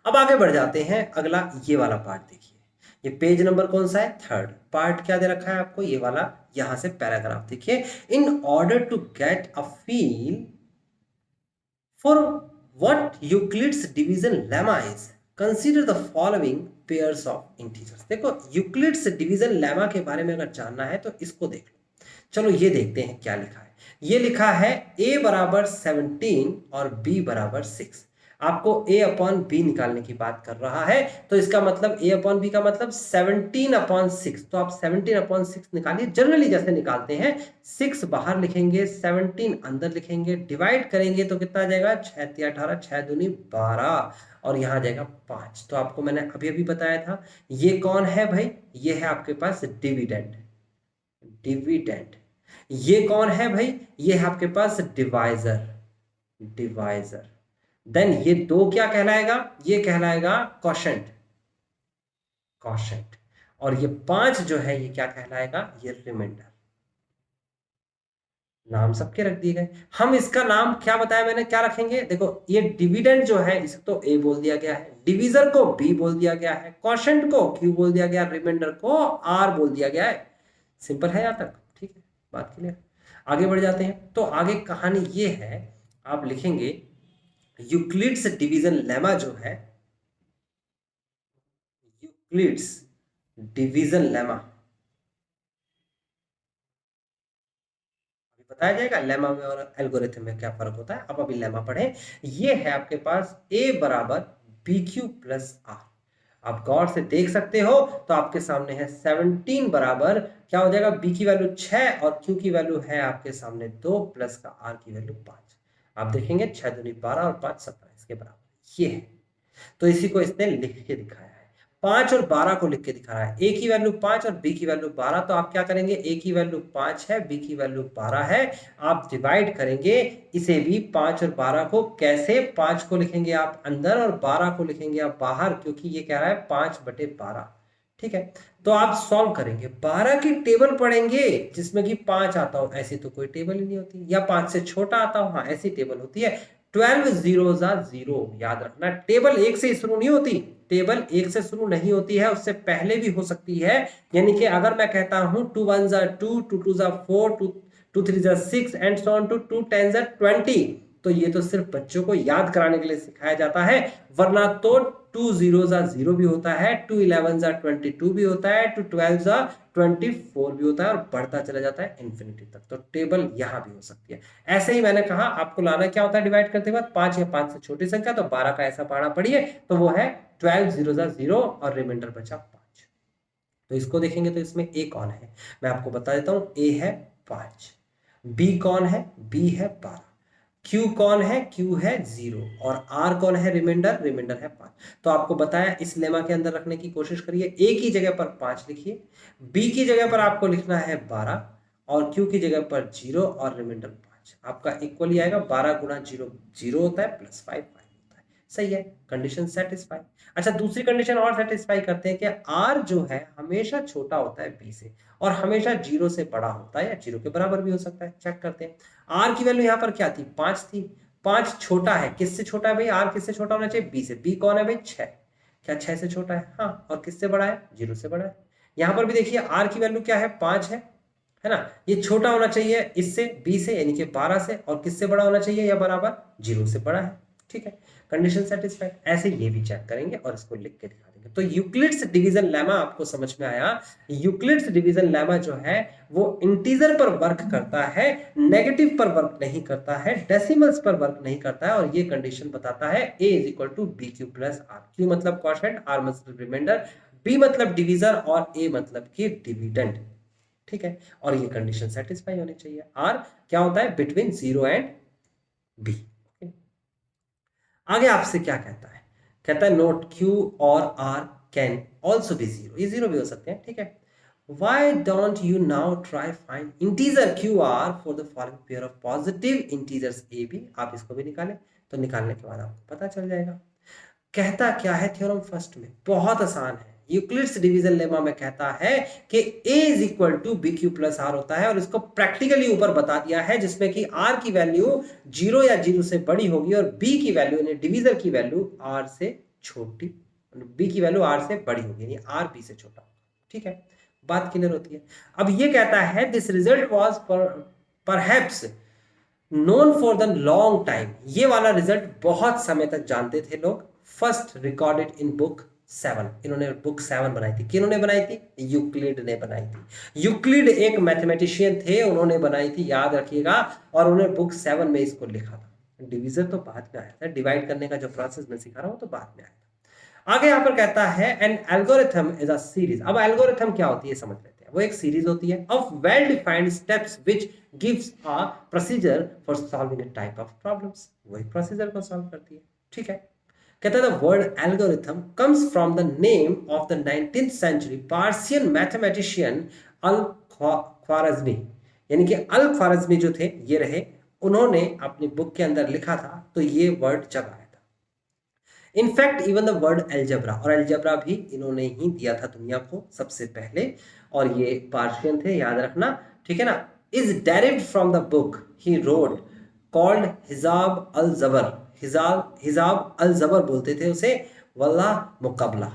अब आगे बढ़ जाते हैं, अगला ये वाला पार्ट देखिए। ये पेज नंबर कौन सा है, 3rd पार्ट। क्या दे रखा है आपको, ये वाला, यहां से पैराग्राफ देखिए। In order to get a feel for what Euclid's division lemma is, consider the following pairs of integers. देखो यूक्लिड्स डिवीजन लेमा के बारे में अगर जानना है तो इसको देख लो। चलो ये देखते हैं क्या लिखा है। ये लिखा है a बराबर 17 और b बराबर 6। आपको a अपॉन b निकालने की बात कर रहा है, तो इसका मतलब a अपॉन b का मतलब 17 अपॉन 6। तो आप 17 अपॉन 6 निकालिए, जनरली जैसे निकालते हैं। 6 बाहर लिखेंगे, 17 अंदर लिखेंगे, डिवाइड करेंगे तो कितना आ जाएगा, 6 तिया 18, 6 दूनी 12, और यहाँ आ जाएगा 5। तो आपको मैंने अभी अभी बताया था, ये कौन है भाई, ये है आपके पास डिविडेंड, डिविडेंड। ये कौन है भाई, ये है आपके पास डिवाइजर, डिवाइजर। देन ये 2 क्या कहलाएगा, ये कहलाएगा क्वोशंट, क्वोशंट। और ये 5 जो है ये क्या कहलाएगा, ये रिमाइंडर। नाम सबके रख दिए गए। हम इसका नाम क्या बताया मैंने, क्या रखेंगे, देखो ये डिविडेंड जो है इसको तो ए बोल दिया गया है, डिवीजर को बी बोल दिया गया है, क्वोशंट को क्यू बोल दिया गया, रिमाइंडर को आर बोल दिया गया है। सिंपल है यहां तक, ठीक है, बात क्लियर। आगे बढ़ जाते हैं। तो आगे कहानी ये है, आप लिखेंगे यूक्लिड्स डिवीजन लेमा जो है, यूक्लिड्स डिवीजन लेमा बताया जाएगा। लेमा में और एल्गोरिथम में क्या फर्क होता है, अब अभी लेमा पढ़ें। ये है आपके पास a बराबर बी क्यू प्लस आर। आप गौर से देख सकते हो, तो आपके सामने है 17 बराबर क्या हो जाएगा, b की वैल्यू 6 और q की वैल्यू है आपके सामने 2 प्लस का r की वैल्यू 5। आप देखेंगे 6 दूनी 12 और 5 17, इसके बराबर ये है। तो इसी को इसने लिख के दिखाया है, 5 और 12 को लिख के दिखा रहा है। a की वैल्यू 5 और b की वैल्यू 12। तो आप क्या करेंगे, a की वैल्यू 5 है, b की वैल्यू 12 है, आप डिवाइड करेंगे इसे भी 5 और 12 को। कैसे, 5 को लिखेंगे आप अंदर और 12 को लिखेंगे आप बाहर, क्योंकि ये कह रहा है 5/12, ठीक है। तो आप सॉल्व करेंगे, 12 की टेबल पढ़ेंगे जिसमें कि 5 आता हो, ऐसी तो कोई टेबल ही नहीं होती, या 5 से छोटा आता हो, हाँ ऐसी टेबल होती है। 12 zeros are 0, याद रखना। टेबल 1 से शुरू नहीं होती, टेबल 1 से शुरू नहीं होती है, उससे पहले भी हो सकती है। यानी कि अगर मैं कहता हूं 2 1s are 2, 2 2s are 4, 2 3s are 6 and so on to 2 10s are 20, तो ये तो सिर्फ बच्चों को याद कराने के लिए सिखाया जाता है, वरना तो 2 0 0 भी होता है, 2 11 22 भी होता है, 2 12 24 भी होता है और बढ़ता चला जाता है इन्फिनिटी तक। तो टेबल यहाँ भी हो सकती है। ऐसे ही मैंने कहा आपको लाना क्या होता है डिवाइड करते वक्त, 5 या 5 से छोटी संख्या, तो 12 का ऐसा पहाड़ा पढ़िए तो वो है 12 0 0 और रिमाइंडर बचा 5। तो इसको देखेंगे तो इसमें ए कौन है, मैं आपको बता देता हूं। ए है 5, बी कौन है, बी है 12, क्यू कौन है, क्यू है 0 और आर कौन है, रिमाइंडर, रिमाइंडर है 5। तो आपको बताया इस लेमा के अंदर रखने की कोशिश करिए। ए की जगह पर 5 लिखिए, बी की जगह पर आपको लिखना है 12 और क्यू की जगह पर 0 और रिमाइंडर 5। आपका इक्वली आएगा 12 गुना 0 0 होता है प्लस 5 होता है। सही है, कंडीशन सेटिस्फाई। अच्छा दूसरी कंडीशन और सेटिस्फाई करते हैं कि आर जो है हमेशा छोटा होता है बी से और हमेशा 0 से बड़ा होता है या 0 के बराबर भी हो सकता है। चेक करते हैं। आर की वैल्यू यहाँ पर क्या थी, 5 थी। 5 छोटा है, किससे छोटा है भाई, आर किससे छोटा होना चाहिए, बी से। बी कौन है भाई, 6। क्या 6 से छोटा है, हाँ, और किससे बड़ा है, 0 से बड़ा है। यहाँ पर भी देखिए आर की वैल्यू क्या है, 5 है ना। ये छोटा होना चाहिए इससे, बी से, यानी कि 12 से, और किससे बड़ा होना चाहिए या बराबर, 0 से बड़ा है। ठीक है, कंडीशन सेटिस्फाइड। ऐसे ये भी चेक करेंगे और इसको लिख के दिखा देंगे। तो यूक्लिड्स डिवीजन लेमा आपको समझ में आया। यूक्लिड्स डिवीजन लेमा जो है वो इंटीजर पर वर्क करता है, नेगेटिव पर वर्क नहीं करता है, डेसिमल्स पर वर्क नहीं करता है। और ये कंडीशन बताता है a is equal to b q plus r. Q मतलब क्वोशिएंट, आर मतलब रिमाइंडर, बी मतलब डिवीजर और a मतलब कि डिविडेंड। ठीक है, और ये कंडीशन सेटिस्फाई होनी चाहिए। आर क्या होता है, बिटवीन 0 एंड बी। आगे आपसे क्या कहता है, कहता है नोट क्यू और आर कैन ऑल्सो बी 0, ये 0 भी हो सकते हैं। ठीक है, why don't you now try find integer qr for the following pair of positive integers a b। आप इसको भी निकालें, तो निकालने के बाद आपको पता चल जाएगा। कहता क्या है थ्योरम फर्स्ट में, बहुत आसान है। यूक्लिड्स डिवीजन लेमा में कहता है कि a is equal to b q plus r होता है और इसको प्रैक्टिकली ऊपर बता दिया है, जिसमें कि r की वैल्यू 0 या 0 से बड़ी होगी और b की वैल्यू यानी डिवीजर की वैल्यू r से छोटी, b की वैल्यू r से बड़ी होगी यानी r b से छोटा। ठीक है, बात क्लियर होती है। अब ये कहता है this result was perhaps known for the long time. ये वाला रिजल्ट बहुत समय तक जानते थे लोग। First recorded in book 7। इन्होंने बुक 7 बनाई थी। किन्होंने बनाई थी, यूक्लिड ने बनाई थी। यूक्लिड एक मैथमेटिशियन थे, उन्होंने बनाई थी, याद रखिएगा। और उन्होंने बुक 7 में इसको लिखा था। डिवीजन तो बाद में आया था, डिवाइड करने का जो प्रोसेस मैं सिखा रहा हूं तो बाद में आया था। आगे यहां पर कहता है an algorithm is a series. अब एल्गोरिथम क्या होती है समझ लेते हैं। वो एक सीरीज होती है of well defined steps which gives a procedure for solving a type of problems. वही प्रोसीजर को सॉल्व करती है। ठीक है, कहता है the word algorithm comes from the name of the 19th century Persian mathematician al Khwarizmi. यानी कि अल ख्वारिज़मी जो थे ये रहे, उन्होंने अपनी बुक के अंदर लिखा था तो ये वर्ड जब आया था। In fact even the word algebra, और एल्जेब्रा भी इन्होंने ही दिया था दुनिया को सबसे पहले, और ये पार्शियन थे, याद रखना। ठीक है ना, is derived from the book he wrote called hisab al जबर। हिजाब अल जबर बोलते थे उसे, वल्ला मुकबला।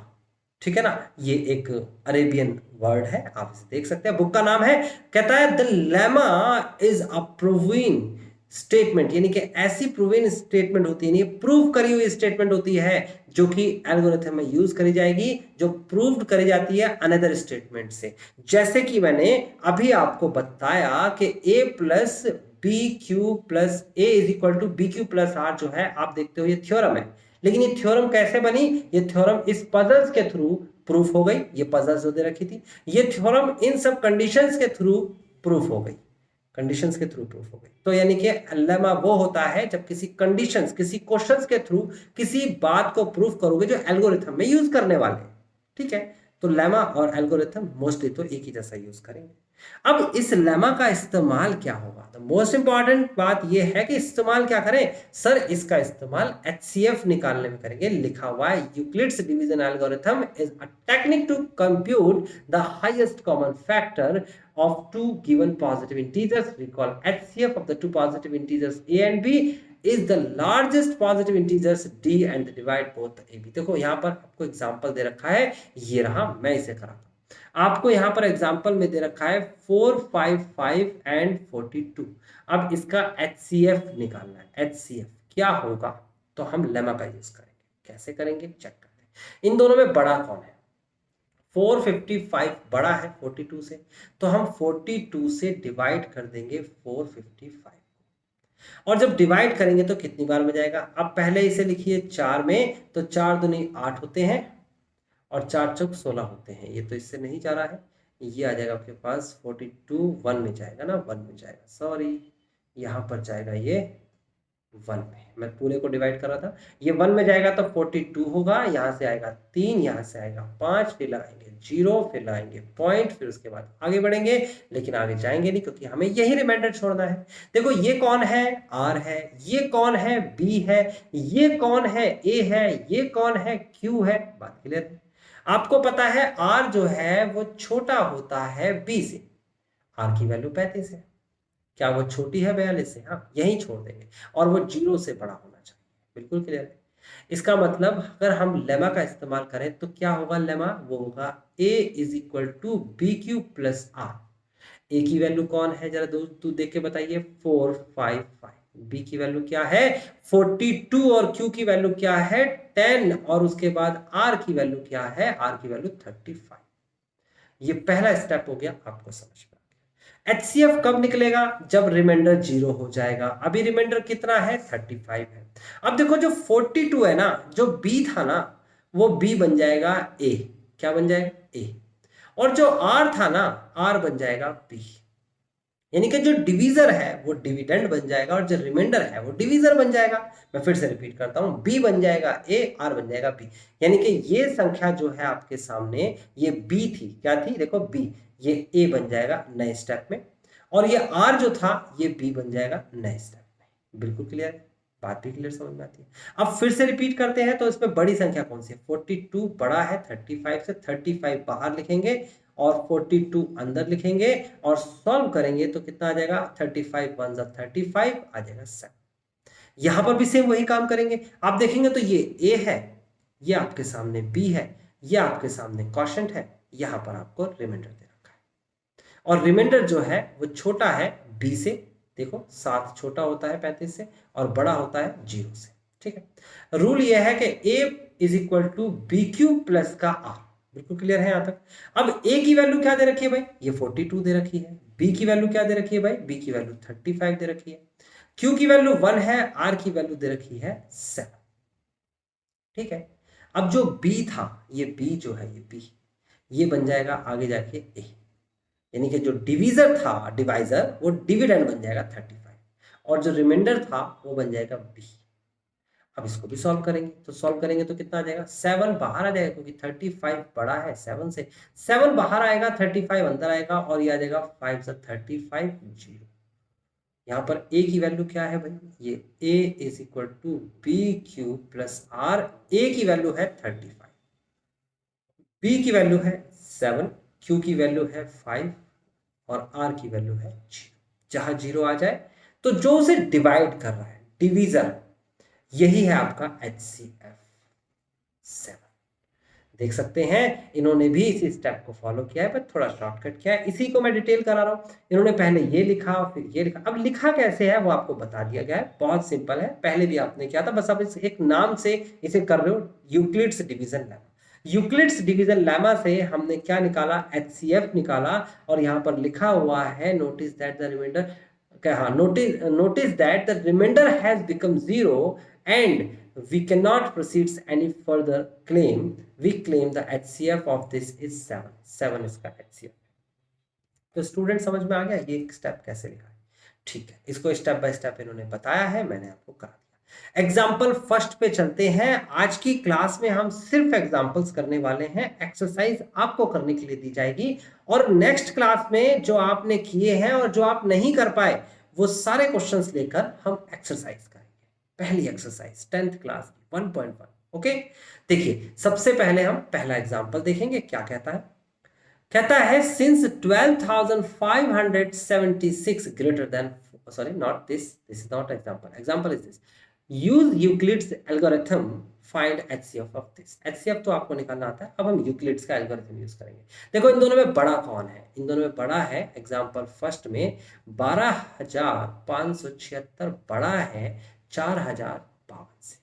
ठीक है ना, ये एक अरेबियन वर्ड है, आप इसे देख सकते हैं। बुक का नाम है, कहता है the lemma is a proving statement, यानी कि ऐसी प्रूविंग स्टेटमेंट होती है, प्रूव करी हुई स्टेटमेंट होती है जो कि एल्गोरिथम में यूज करी जाएगी, जो प्रूव्ड करी जाती है अनदर स्टेटमेंट से। जैसे कि मैंने अभी आपको बताया कि a plus b q plus a is equal to b q plus r जो है, आप देखते हो ये थ्योरम है। लेकिन ये थ्योरम कैसे बनी, ये थ्योरम इस पजल्स के थ्रू प्रूफ हो गई। ये पजल्स जो दे रखी थी, ये थ्योरम इन सब कंडीशंस के थ्रू प्रूफ हो गई, कंडीशंस के थ्रू प्रूफ हो गई। तो यानी कि लेमा वो होता है जब किसी कंडीशंस, किसी क्वेश्चंस के थ्रू किसी बात को प्रूफ करोगे जो एल्गोरिथम में यूज करने वाले। ठीक है, तो लेमा और एल्गोरिथम मोस्टली तो एक ही जैसा यूज करेंगे। अब इस लेमा का इस्तेमाल क्या होगा, तो मोस्ट इंपॉर्टेंट बात यह है कि इस्तेमाल क्या करें सर, इसका इस्तेमाल HCF निकालने में करेंगे। लिखा हुआ है Euclid's division algorithm is a technique to compute the highest common factor of two given positive integers. Recall HCF of the two positive integers a and b is the largest positive integers d and divide both a b। देखो यहाँ पर आपको example दे रखा है, ये रहा, मैं इसे कराता हूँ। आपको यहाँ पर एग्जांपल में दे रखा है 4, 5, 5 एंड 42। अब इसका HCF निकालना है। HCF क्या होगा, तो हम लेमा का यूज करेंगे। कैसे करेंगे चेक करते हैं। इन दोनों में बड़ा कौन है? 455 बड़ा है 42 से, तो हम 42 से डिवाइड कर देंगे 455 को। और जब डिवाइड करेंगे तो कितनी बार में जाएगा? अब पहले इसे लिखिए 4 में, तो 4 दूनी 8 होते हैं और 4 चौक 16 होते हैं। ये तो इससे नहीं जा रहा है, ये आ जाएगा आपके पास 42 1 में जाएगा ना, 1 में जाएगा, सॉरी यहाँ पर जाएगा ये 1 में। मैं पूरे को डिवाइड कर रहा था, ये 1 में जाएगा तो 42 होगा, यहाँ से आएगा 3, यहाँ से आएगा 5, फिर लगाएंगे 0, फिर लगाएंगे पॉइंट, फिर उसके बाद आगे बढ़ेंगे, लेकिन आगे जाएंगे नहीं क्योंकि हमें यही रिमाइंडर छोड़ना है। देखो ये कौन है? R है, ये कौन है? B है, ये कौन है? A है, ये कौन है? Q है। बात क्लियर है? आपको पता है R जो है वो छोटा होता है B से। R की वैल्यू 35 है, क्या वो छोटी है 42 से? हाँ, यही छोड़ देंगे और वो 0 से बड़ा होना चाहिए। बिल्कुल क्लियर है? इसका मतलब अगर हम लेमा का इस्तेमाल करें तो क्या होगा? लेमा वो होगा A is equal to b q plus r. A की वैल्यू कौन है जरा तू देख के बताइए? 455। बी की वैल्यू क्या है? 42 और क्यू की वैल्यू क्या है? 10 और उसके बाद आर की वैल्यू क्या है? आर की वैल्यू 35। ये पहला स्टेप हो गया, आपको समझ में। HCF कब निकलेगा? जब रिमाइंडर 0 हो जाएगा। अभी रिमाइंडर कितना है? 35 है। अब देखो जो 42 है ना, जो B था ना, वो B बन जाएगा A। क्या बन जाएगा? A। और जो R था ना, R बन जाएगा B। यानी कि जो डिवीजर है वो डिविडेंड बन जाएगा और जो रिमाइंडर है वो डिवीजर बन जाएगा। मैं फिर से रिपीट करता हूं, B बन जाएगा A, R बन जाएगा B। यानी कि ये संख्या जो है आपके सामने, ये B थी, क्या थी? देखो B, ये A बन जाएगा नए स्टेप में, और ये R जो था ये B बन जाएगा नए स्टेप में। बिल्कुल क्लियर है? बात भी क्लियर समझ में आती है? अब फिर से रिपीट करते हैं, तो इसमें बड़ी संख्या कौन सी है? 42 बड़ा है 35 से, 35 बाहर लिखेंगे और 42 अंदर लिखेंगे और सॉल्व करेंगे तो कितना आ जाएगा? 35 1 35 आ जाएगा 7। यहां पर भी सेम वही काम करेंगे। आप देखेंगे तो ये A है, ये आपके सामने B है, ये आपके सामने क्वोशिएंट है, यहां पर आपको रिमाइंडर दे रखा है और रिमाइंडर जो है वो छोटा है B से। देखो 7 छोटा होता है 35 से और बड़ा होता है 0 से। ठीक है? रूल ये है कि A is equal to b q plus का R। बिल्कुल क्लियर है यहां तक? अब A की वैल्यू क्या दे रखी है भाई? ये 42 दे रखी है। B की वैल्यू क्या दे रखी है भाई? B की वैल्यू 35 दे रखी है। Q की वैल्यू 1 है, R की वैल्यू दे रखी है 7। ठीक है? अब जो B था, ये B जो है, ये B, ये बन जाएगा आगे जाके A। यानी कि जो डिवीजर था, डिवाइजर, वो डिविडेंड बन जाएगा 35 और जो रिमाइंडर था वो बन जाएगा B। अब इसको भी सॉल्व करेंगे, तो सॉल्व करेंगे तो कितना आ जाएगा? 7 बाहर आ जाएगा क्योंकि 35 बड़ा है 7 से। 7 बाहर आएगा, 35 अंदर आएगा और ये आ जाएगा 5 से 35 0। यहाँ पर A की वैल्यू क्या है भाई? ये A is equal to b q plus r. A की वैल्यू है 35, B की वैल्यू है 7, Q की वैल्यू है 5 और R की वैल्यू है 0। जहां 0 आ जाए तो जो उसे डिवाइड कर रहा है, डिवीजर, यही है आपका HCF 7। देख सकते हैं इन्होंने भी इसी स्टेप को फॉलो किया है, पर थोड़ा शॉर्टकट किया है। इसी को मैं डिटेल करा रहा हूं। इन्होंने पहले ये लिखा फिर ये लिखा। अब लिखा कैसे है वो आपको बता दिया गया है, बहुत सिंपल है, पहले भी आपने किया था, बस अब इस एक नाम से इसे कर रहे हो, Euclid's division lemma. Euclid's division lemma से हमने क्या निकाला? HCF निकाला और यहाँ पर लिखा हुआ है नोटिस दैट द रिमाइंडर, हाँ, notice that the remainder has become 0 and we cannot proceed any further claim. We claim the HCF of this is 7. 7 इसका HCF। तो स्टूडेंट समझ में आ गया ये स्टेप कैसे लिखा है? ठीक है, इसको स्टेप बाय स्टेप इन्होंने बताया है, मैंने आपको करा दिया। एग्जाम्पल फर्स्ट पे चलते हैं। आज की क्लास में हम सिर्फ एग्जाम्पल्स करने वाले हैं, एक्सरसाइज आपको करने के लिए दी जाएगी और नेक्स्ट क्लास में जो आपने किए हैं और जो आप नहीं कर पाए वो सारे क्वेश्चंस लेकर हम एक्सरसाइज करेंगे। पहली एक्सरसाइज 10th क्लास की 1.1। ओके, देखिए सबसे पहले हम पहला एग्जाम्पल देखेंगे। क्या कहता है? कहता है since 12,576 greater than, sorry not this, this is not example, example is this, use Euclid's algorithm find HCF of this. HCF तो आपको निकालना आता है, अब हम यूक्लिड्स का एल्गोरिथम यूज करेंगे। देखो इन दोनों में बड़ा कौन है? इन दोनों में बड़ा है एग्जांपल फर्स्ट में 12,576 बड़ा है 4052 से।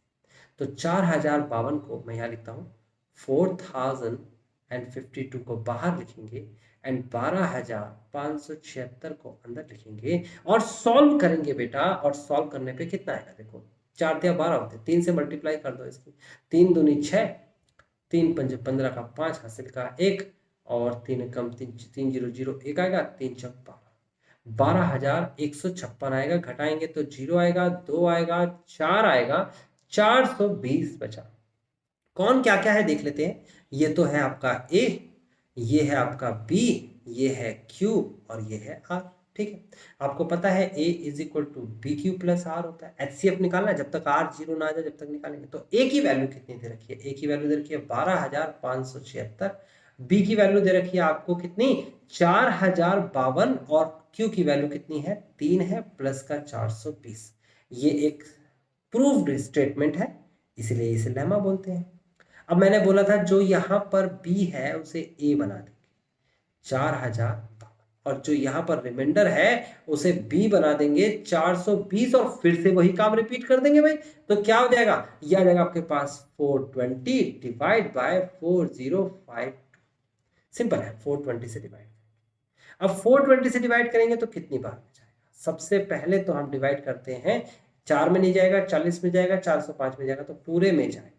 तो 4052 को मैं यहाँ लिखता हूँ 4052 को बाहर लिखेंगे एंड 12576 को अंदर लिखेंगे और सॉल्व करेंगे बेटा। और सॉल्व करने पे कितना आएगा देखो, 4 या 12 होते, 3 से मल्टीप्लाई कर दो इसकी, 3 दूनी 6, 3 पंजे 15 का 5 हासिल का 1 और 3 कम 3 3 0 0 1 आएगा, 3 चौक 12, 12156 आएगा। घटाएंगे तो 0 आएगा, 2 आएगा, 4 आएगा, 420 बचा। कौन क्या क्या है देख लेते हैं। ये तो है आपका ए, ये है आपका बी, ये है क्यू और ये है आर। ठीक है, आपको पता है a is equal to b q plus r होता है। एचसीएफ निकालना है, जब तक आर 0 ना आ जाए जब तक निकालेंगे। तो ए की वैल्यू कितनी दे रखी है, ए की वैल्यू दे रखी है 12576, बी की वैल्यू दे रखी है आपको कितनी 4052 और क्यू की वैल्यू कितनी है 3 है प्लस का 420। ये एक प्रूव्ड स्टेटमेंट है, इसलिए इसे लेमा बोलते हैं। अब मैंने बोला था जो यहां पर बी है उसे ए बना देंगे 4052 और जो यहां पर रिमाइंडर है उसे बी बना देंगे 420 और फिर से वही काम रिपीट कर देंगे भाई। तो क्या हो जाएगा, ये आ जाएगा आपके पास 420 डिवाइड बाय 4052। सिंपल है, 420 से डिवाइड। अब 420 से डिवाइड करेंगे तो कितनी बार में जाएगा। सबसे पहले तो हम डिवाइड करते हैं, 4 में नहीं जाएगा, 40 में जाएगा, 405 में जाएगा, तो पूरे में जाएगा।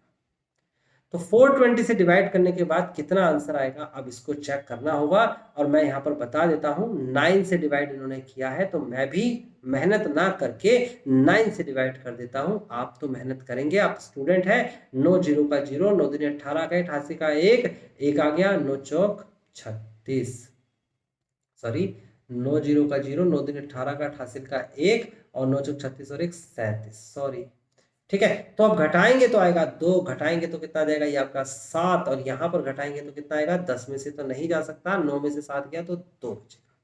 तो 420 से डिवाइड करने के बाद कितना आंसर आएगा, अब इसको चेक करना होगा। और मैं यहाँ पर बता देता हूँ 9 से डिवाइड इन्होंने किया है, तो मैं भी मेहनत ना करके 9 से डिवाइड कर देता हूँ। आप तो मेहनत करेंगे, आप स्टूडेंट है। 9 0 का 0, 9 दूनी 18 का 88 का 1, 1 आ गया, 9 चौक 36, सॉरी 9 0 का 0, 9 दूनी 18 का 88 का 1 और 9 चौक 36 और 1 37, सॉरी। ठीक है, तो अब घटाएंगे तो आएगा 2, घटाएंगे तो कितना जाएगा ये आपका 7 और यहां पर घटाएंगे तो कितना आएगा 10 में से तो नहीं जा सकता, 9 में से 7 गया तो 2 बचेगा।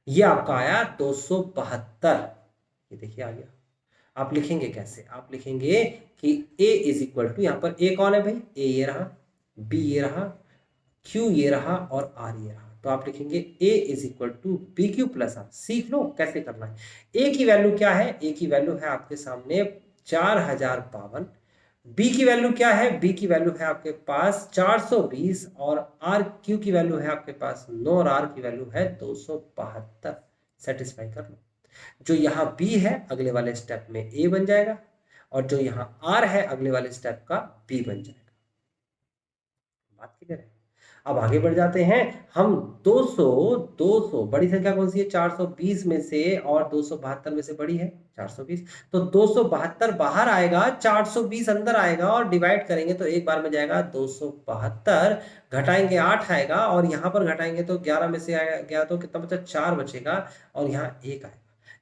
ये आपका आया 272। ये देखिए आ गया। आप लिखेंगे कैसे, आप लिखेंगे कि a इज इक्वल टू, यहां पर a कौन है भाई, a ये रहा, b ये रहा, q ये रहा और r ये रहा। तो आप लिखेंगे a is equal to b q plus r. सीख लो कैसे करना है। a की वैल्यू क्या है, a की वैल्यू है आपके सामने 4052। बी की वैल्यू क्या है, बी की वैल्यू है आपके पास 420 और आर क्यू की वैल्यू है आपके पास 9 और आर की वैल्यू है 272। सेटिस्फाई कर लो। जो यहाँ बी है अगले वाले स्टेप में ए बन जाएगा और जो यहाँ आर है अगले वाले स्टेप का बी बन जाएगा। बात क्लियर है। अब आगे बढ़ जाते हैं हम। 200 बड़ी संख्या कौन सी है, 420 में से और 272 में से बड़ी है 420। तो 272 बाहर आएगा, 420 अंदर आएगा और डिवाइड करेंगे तो एक बार में जाएगा 272, घटाएंगे 8 आएगा और यहाँ पर घटाएंगे तो 11 में से आएगा गया तो कितना बचा 4 बचेगा और यहाँ 1 आएगा।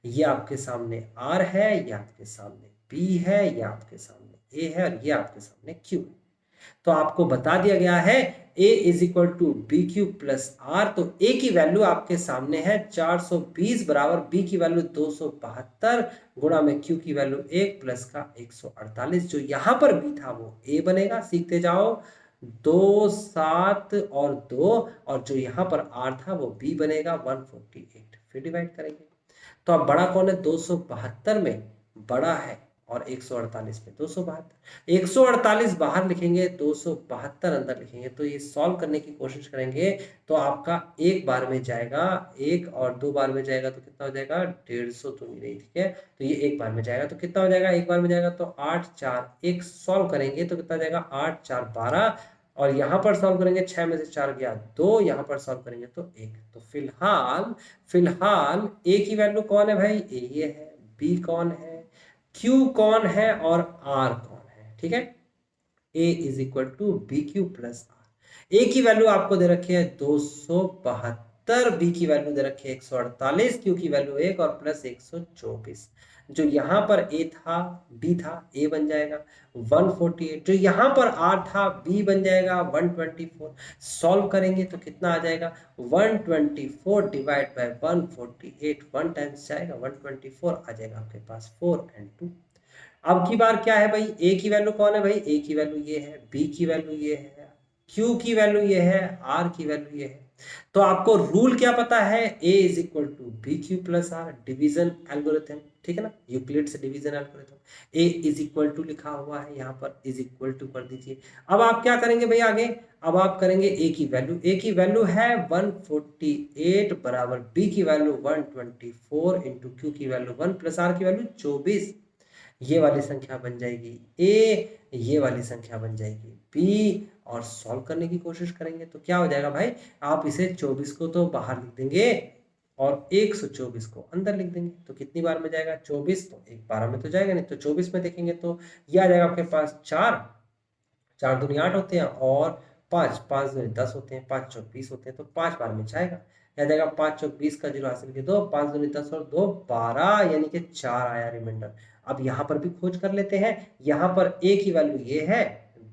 ये आपके सामने आर है, ये आपके सामने बी है, ये आपके सामने ए है और ये आपके सामने क्यू है। तो आपको बता दिया गया है a is equal to b q plus r. तो a की वैल्यू आपके सामने है 420 बराबर b की वैल्यू 272 गुणा में q की वैल्यू 1 प्लस का 148। जो यहां पर b था वो a बनेगा, सीखते जाओ, 2 7 और 2 और जो यहां पर r था वो b बनेगा 148। फिर डिवाइड करेंगे तो अब बड़ा कौन है, 272 में बड़ा है और 148 में 272। 148 बाहर लिखेंगे, 272 अंदर लिखेंगे। तो ये सॉल्व करने की कोशिश करेंगे तो आपका एक बार में जाएगा, एक और 2 बार में जाएगा तो कितना हो जाएगा 150 तो नहीं, ठीक है। तो ये एक बार में जाएगा तो कितना हो जाएगा, एक बार में जाएगा तो 8 4 1 सॉल्व करेंगे तो कितना जाएगा 8 4 12 और यहाँ पर सॉल्व करेंगे 6 में से 4 गया 2, यहाँ पर सॉल्व करेंगे तो 1। तो फिलहाल ए की वैल्यू कौन है भाई, ए ये है, बी कौन है, Q कौन है और R कौन है। ठीक है, A is equal to b q plus r. A की वैल्यू आपको दे रखी है 272, B की वैल्यू दे रखी है 148, Q की वैल्यू 1 और प्लस 124। जो यहाँ पर A था B था, A बन जाएगा 148। जो यहाँ पर R था B बन जाएगा 124। सॉल्व करेंगे तो कितना आ जाएगा 124 डिवाइड बाय 148, 1 टाइम्स जाएगा 124 आ जाएगा आपके पास 4 और 2। अब की बार क्या है भाई, A की वैल्यू कौन है भाई, A की वैल्यू ये है, B की वैल्यू ये है, Q की वैल्यू ये है, R की वैल्यू ये है। तो आपको रूल क्या पता है, a is equal to b q plus r, division algorithm, ठीक है ना, Euclid's division algorithm. a is equal to लिखा हुआ है यहाँ पर, इज इक्वल टू कर दीजिए। अब आप क्या करेंगे भाई आगे, अब आप करेंगे a की वैल्यू, a की वैल्यू है 148 बराबर b की वैल्यू 124 इंटू क्यू की वैल्यू 1 प्लस आर की वैल्यू 24। ये वाली संख्या बन जाएगी a, ये वाली संख्या बन जाएगी b, और सॉल्व करने की कोशिश करेंगे तो क्या हो जाएगा भाई, आप इसे 24 को तो बाहर लिख देंगे और 124 को अंदर लिख देंगे, तो कितनी बार में जाएगा 24, तो एक 12 में तो जाएगा नहीं, तो 24 में देखेंगे तो ये आ जाएगा आपके पास 4, 4 दूनी 8 होते हैं और 5, 5 दूनी 10 होते हैं, 5 चौक 20 होते हैं, तो 5 बार में जाएगा, या जाएगा 5 चौक 20 का 0 हासिल के 2, 5 दूनी 10 और 2 12, यानी कि 4 आया रिमाइंडर। अब यहाँ पर भी खोज कर लेते हैं, यहाँ पर a की वैल्यू ये है,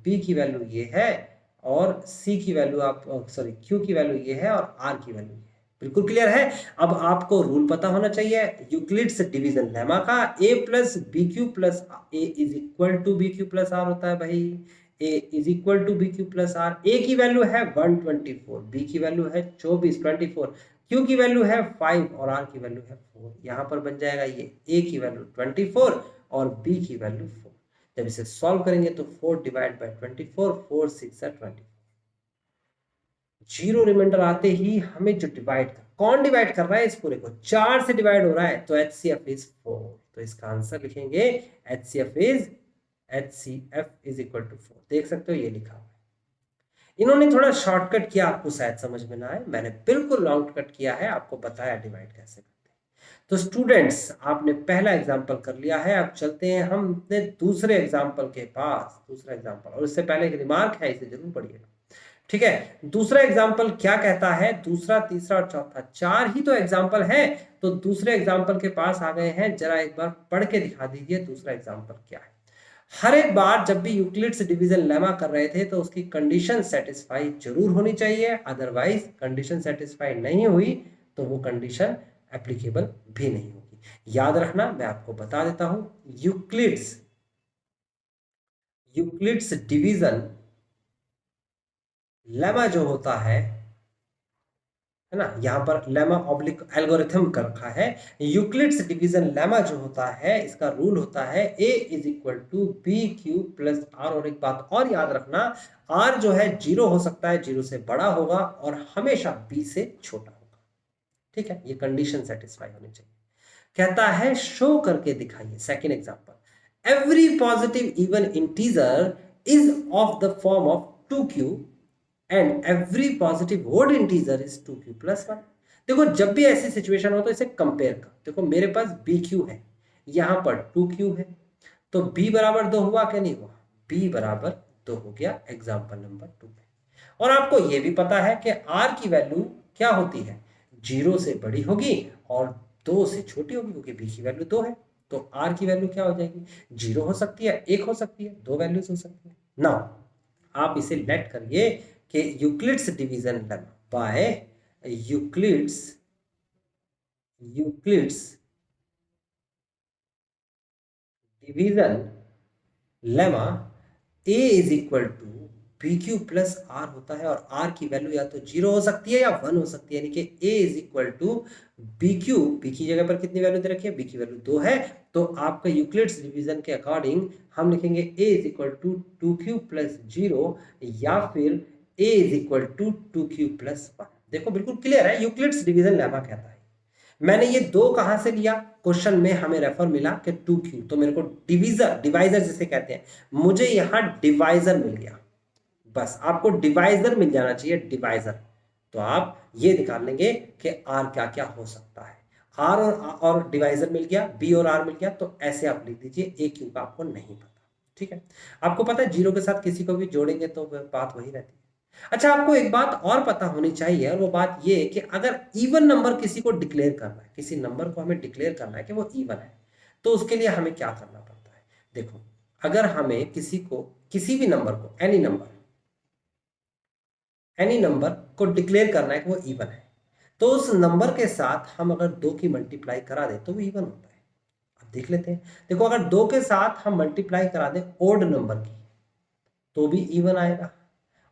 b की वैल्यू ये है, और c की वैल्यू आप सॉरी q की वैल्यू ये है, और r की वैल्यू ये है। बिल्कुल क्लियर है। अब आपको रूल पता होना चाहिए यूक्लिड्स डिवीजन लेमा का, a plus b q plus a is equal to b q plus r होता है भाई, a is equal to b q plus r. A की वैल्यू है 124, बी की वैल्यू है 24, क्यू की वैल्यू है 5 और आर की वैल्यू है 4। यहाँ पर बन जाएगा ये a की वैल्यू 24 और b की वैल्यू 4। जब इसे सॉल्व करेंगे तो 4 डिवाइड बाय 24, 4 6 24, जीरो रिमाइंडर आते ही हमें जो डिवाइड कर, कौन डिवाइड कर रहा है इस पूरे को, 4 से डिवाइड हो रहा है, तो HCF इज 4। तो इसका आंसर लिखेंगे HCF इज इक्वल टू 4। देख सकते हो ये लिखा हुआ है। इन्होंने थोड़ा शॉर्टकट किया, आपको शायद समझ में ना आए, मैंने बिल्कुल लॉन्ग कट किया है, आपको बताया डिवाइड कैसे करते हैं। तो स्टूडेंट्स आपने पहला एग्जांपल कर लिया है, अब चलते हैं हम अपने दूसरे एग्जांपल के पास। दूसरा एग्जांपल, और इससे पहले एक रिमार्क है, इसे जरूर पढ़िएगा, ठीक है। दूसरा एग्जाम्पल क्या कहता है, दूसरा तीसरा और चौथा, 4 ही तो एग्जाम्पल है, तो दूसरे एग्जाम्पल के पास आ गए हैं। जरा एक बार पढ़ के दिखा दीजिए दूसरा एग्जाम्पल क्या है। हर एक बार जब भी यूक्लिड्स डिवीजन लेमा कर रहे थे तो उसकी कंडीशन सेटिस्फाई जरूर होनी चाहिए, अदरवाइज कंडीशन सेटिस्फाई नहीं हुई तो वो कंडीशन एप्लीकेबल भी नहीं होगी। याद रखना, मैं आपको बता देता हूं, यूक्लिड्स डिवीजन लेमा जो होता है ना, यहाँ पर लेमा ऑब्लिक एल्गोरिथम कर रखा है। यूक्लिड्स डिवीजन लेमा जो होता है, इसका रूल होता है a is equal to b q plus r. और एक बात और याद रखना, r जो है 0 हो सकता है, 0 से बड़ा होगा और हमेशा b से छोटा होगा, ठीक है। ये कंडीशन सेटिस्फाई होनी चाहिए। कहता है शो करके दिखाइए, second example, every positive even integer is of the form of 2q and every positive odd integer is 2q plus 1। देखो जब भी ऐसी सिचुएशन हो तो इसे कंपेयर कर, देखो मेरे पास bq है, यहां पर 2q है, तो b बराबर 2 हुआ क्या, नहीं हुआ, b बराबर 2 हो गया एग्जाम्पल नंबर 2 में। और आपको यह भी पता है कि r की वैल्यू क्या होती है, 0 से बड़ी होगी और 2 से छोटी होगी, क्योंकि b की वैल्यू 2 है, तो r की वैल्यू क्या हो जाएगी, 0 हो सकती है, 1 हो सकती है, 2 वैल्यूज हो सकती है ना। आप इसे लेट करिए कि Euclid's division lemma by Euclid's division lemma a is equal to b q plus r होता है, और r की वैल्यू या तो 0 हो सकती है या 1 हो सकती है, यानी कि a is equal to b q, b की जगह पर कितनी वैल्यू दे रखी है, b की वैल्यू 2 है, तो आपका यूक्लिड्स डिवीजन के अकॉर्डिंग हम लिखेंगे a is equal to 2q plus 0, या फिर a is equal to 2q plus 1। देखो बिल्कुल क्लियर है, यूक्लिड्स डिवीजन लेमा कहता है। मैंने ये 2 कहां से लिया, क्वेश्चन में हमें रेफर मिला कि 2q, तो मेरे को डिवाइजर जिसे कहते हैं, मुझे यहां डिवाइजर मिल गया। बस आपको डिवाइजर मिल जाना चाहिए, डिवाइजर, तो आप ये निकाल लेंगे कि r क्या क्या हो सकता है। r और डिवाइजर मिल गया, b और r मिल गया, तो ऐसे आप लिख दीजिए, a q का आपको नहीं पता, ठीक है। आपको पता है 0 के साथ किसी को भी जोड़ेंगे तो बात वही रहती है। अच्छा, आपको एक बात और पता होनी चाहिए, और वो बात ये कि अगर इवन नंबर किसी को डिक्लेयर करना है, किसी नंबर को हमें डिक्लेयर करना है कि वो इवन है, तो उसके लिए हमें क्या करना पड़ता है। देखो, अगर हमें किसी भी नंबर को, एनी नंबर को डिक्लेयर करना है कि वो इवन है, तो उस नंबर के साथ हम अगर 2 की मल्टीप्लाई करा दें तो वो इवन होता है। अब देख लेते हैं, देखो अगर 2 के साथ हम मल्टीप्लाई करा दें ओड नंबर की तो भी इवन आएगा,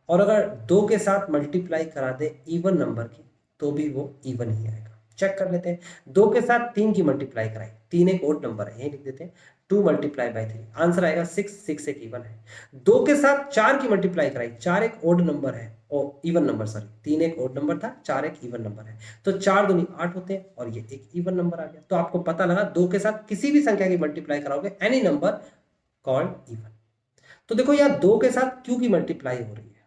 और अगर 2 के साथ मल्टीप्लाई करा दे इवन नंबर की तो भी वो इवन ही आएगा। चेक कर लेते हैं। 2 के साथ 3 की मल्टीप्लाई कराई, 3 एक ओड नंबर है, यही लिख देते हैं 2 मल्टीप्लाई बाई 3, आंसर आएगा 6, 6 एक इवन है। 2 के साथ 4 की मल्टीप्लाई कराई, 4 एक ओड नंबर है, और इवन नंबर, सॉरी 3 एक ओड नंबर था, 4 एक इवन नंबर है, तो 4 दूनी 8 होते हैं और ये एक इवन नंबर आ गया। तो आपको पता लगा 2 के साथ किसी भी संख्या की मल्टीप्लाई कराओगे एनी नंबर कॉल्ड इवन। तो देखो यार 2 के साथ q की मल्टीप्लाई हो रही है,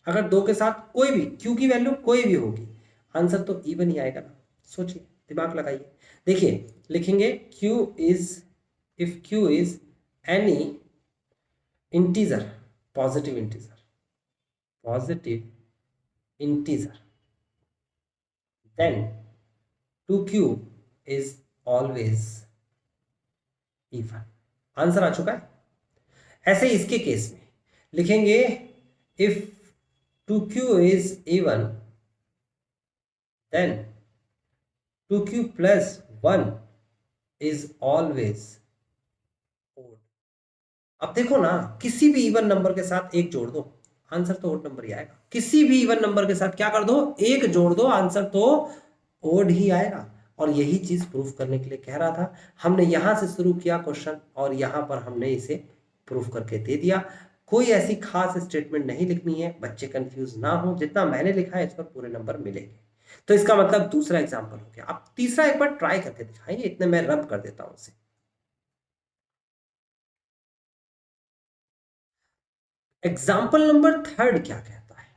अगर 2 के साथ कोई भी q की वैल्यू कोई भी होगी, आंसर तो इवन ही आएगा ना। सोचिए, दिमाग लगाइए। देखिए लिखेंगे q is, if q is any integer, positive integer, positive integer, then 2q is always even। Answer आ चुका है। ऐसे इसके केस में लिखेंगे if 2q is even then 2q plus 1 is always odd। अब देखो ना, किसी भी इवन नंबर के साथ एक जोड़ दो, आंसर तो ओड नंबर ही आएगा। किसी भी इवन नंबर के साथ क्या कर दो, एक जोड़ दो, आंसर तो ओड ही आएगा। और यही चीज प्रूफ करने के लिए कह रहा था। हमने यहां से शुरू किया क्वेश्चन और यहां पर हमने इसे प्रूफ करके दे दिया। कोई ऐसी खास स्टेटमेंट नहीं लिखनी है, बच्चे कंफ्यूज ना हो, जितना मैंने लिखा है इस पर पूरे नंबर मिलेंगे। तो इसका मतलब दूसरा एग्जाम्पल हो गया। अब तीसरा एक बार ट्राई करके दिखाएंगे, इतने मैं रब कर देता हूं उसे। एग्जाम्पल नंबर 3 क्या कहता है?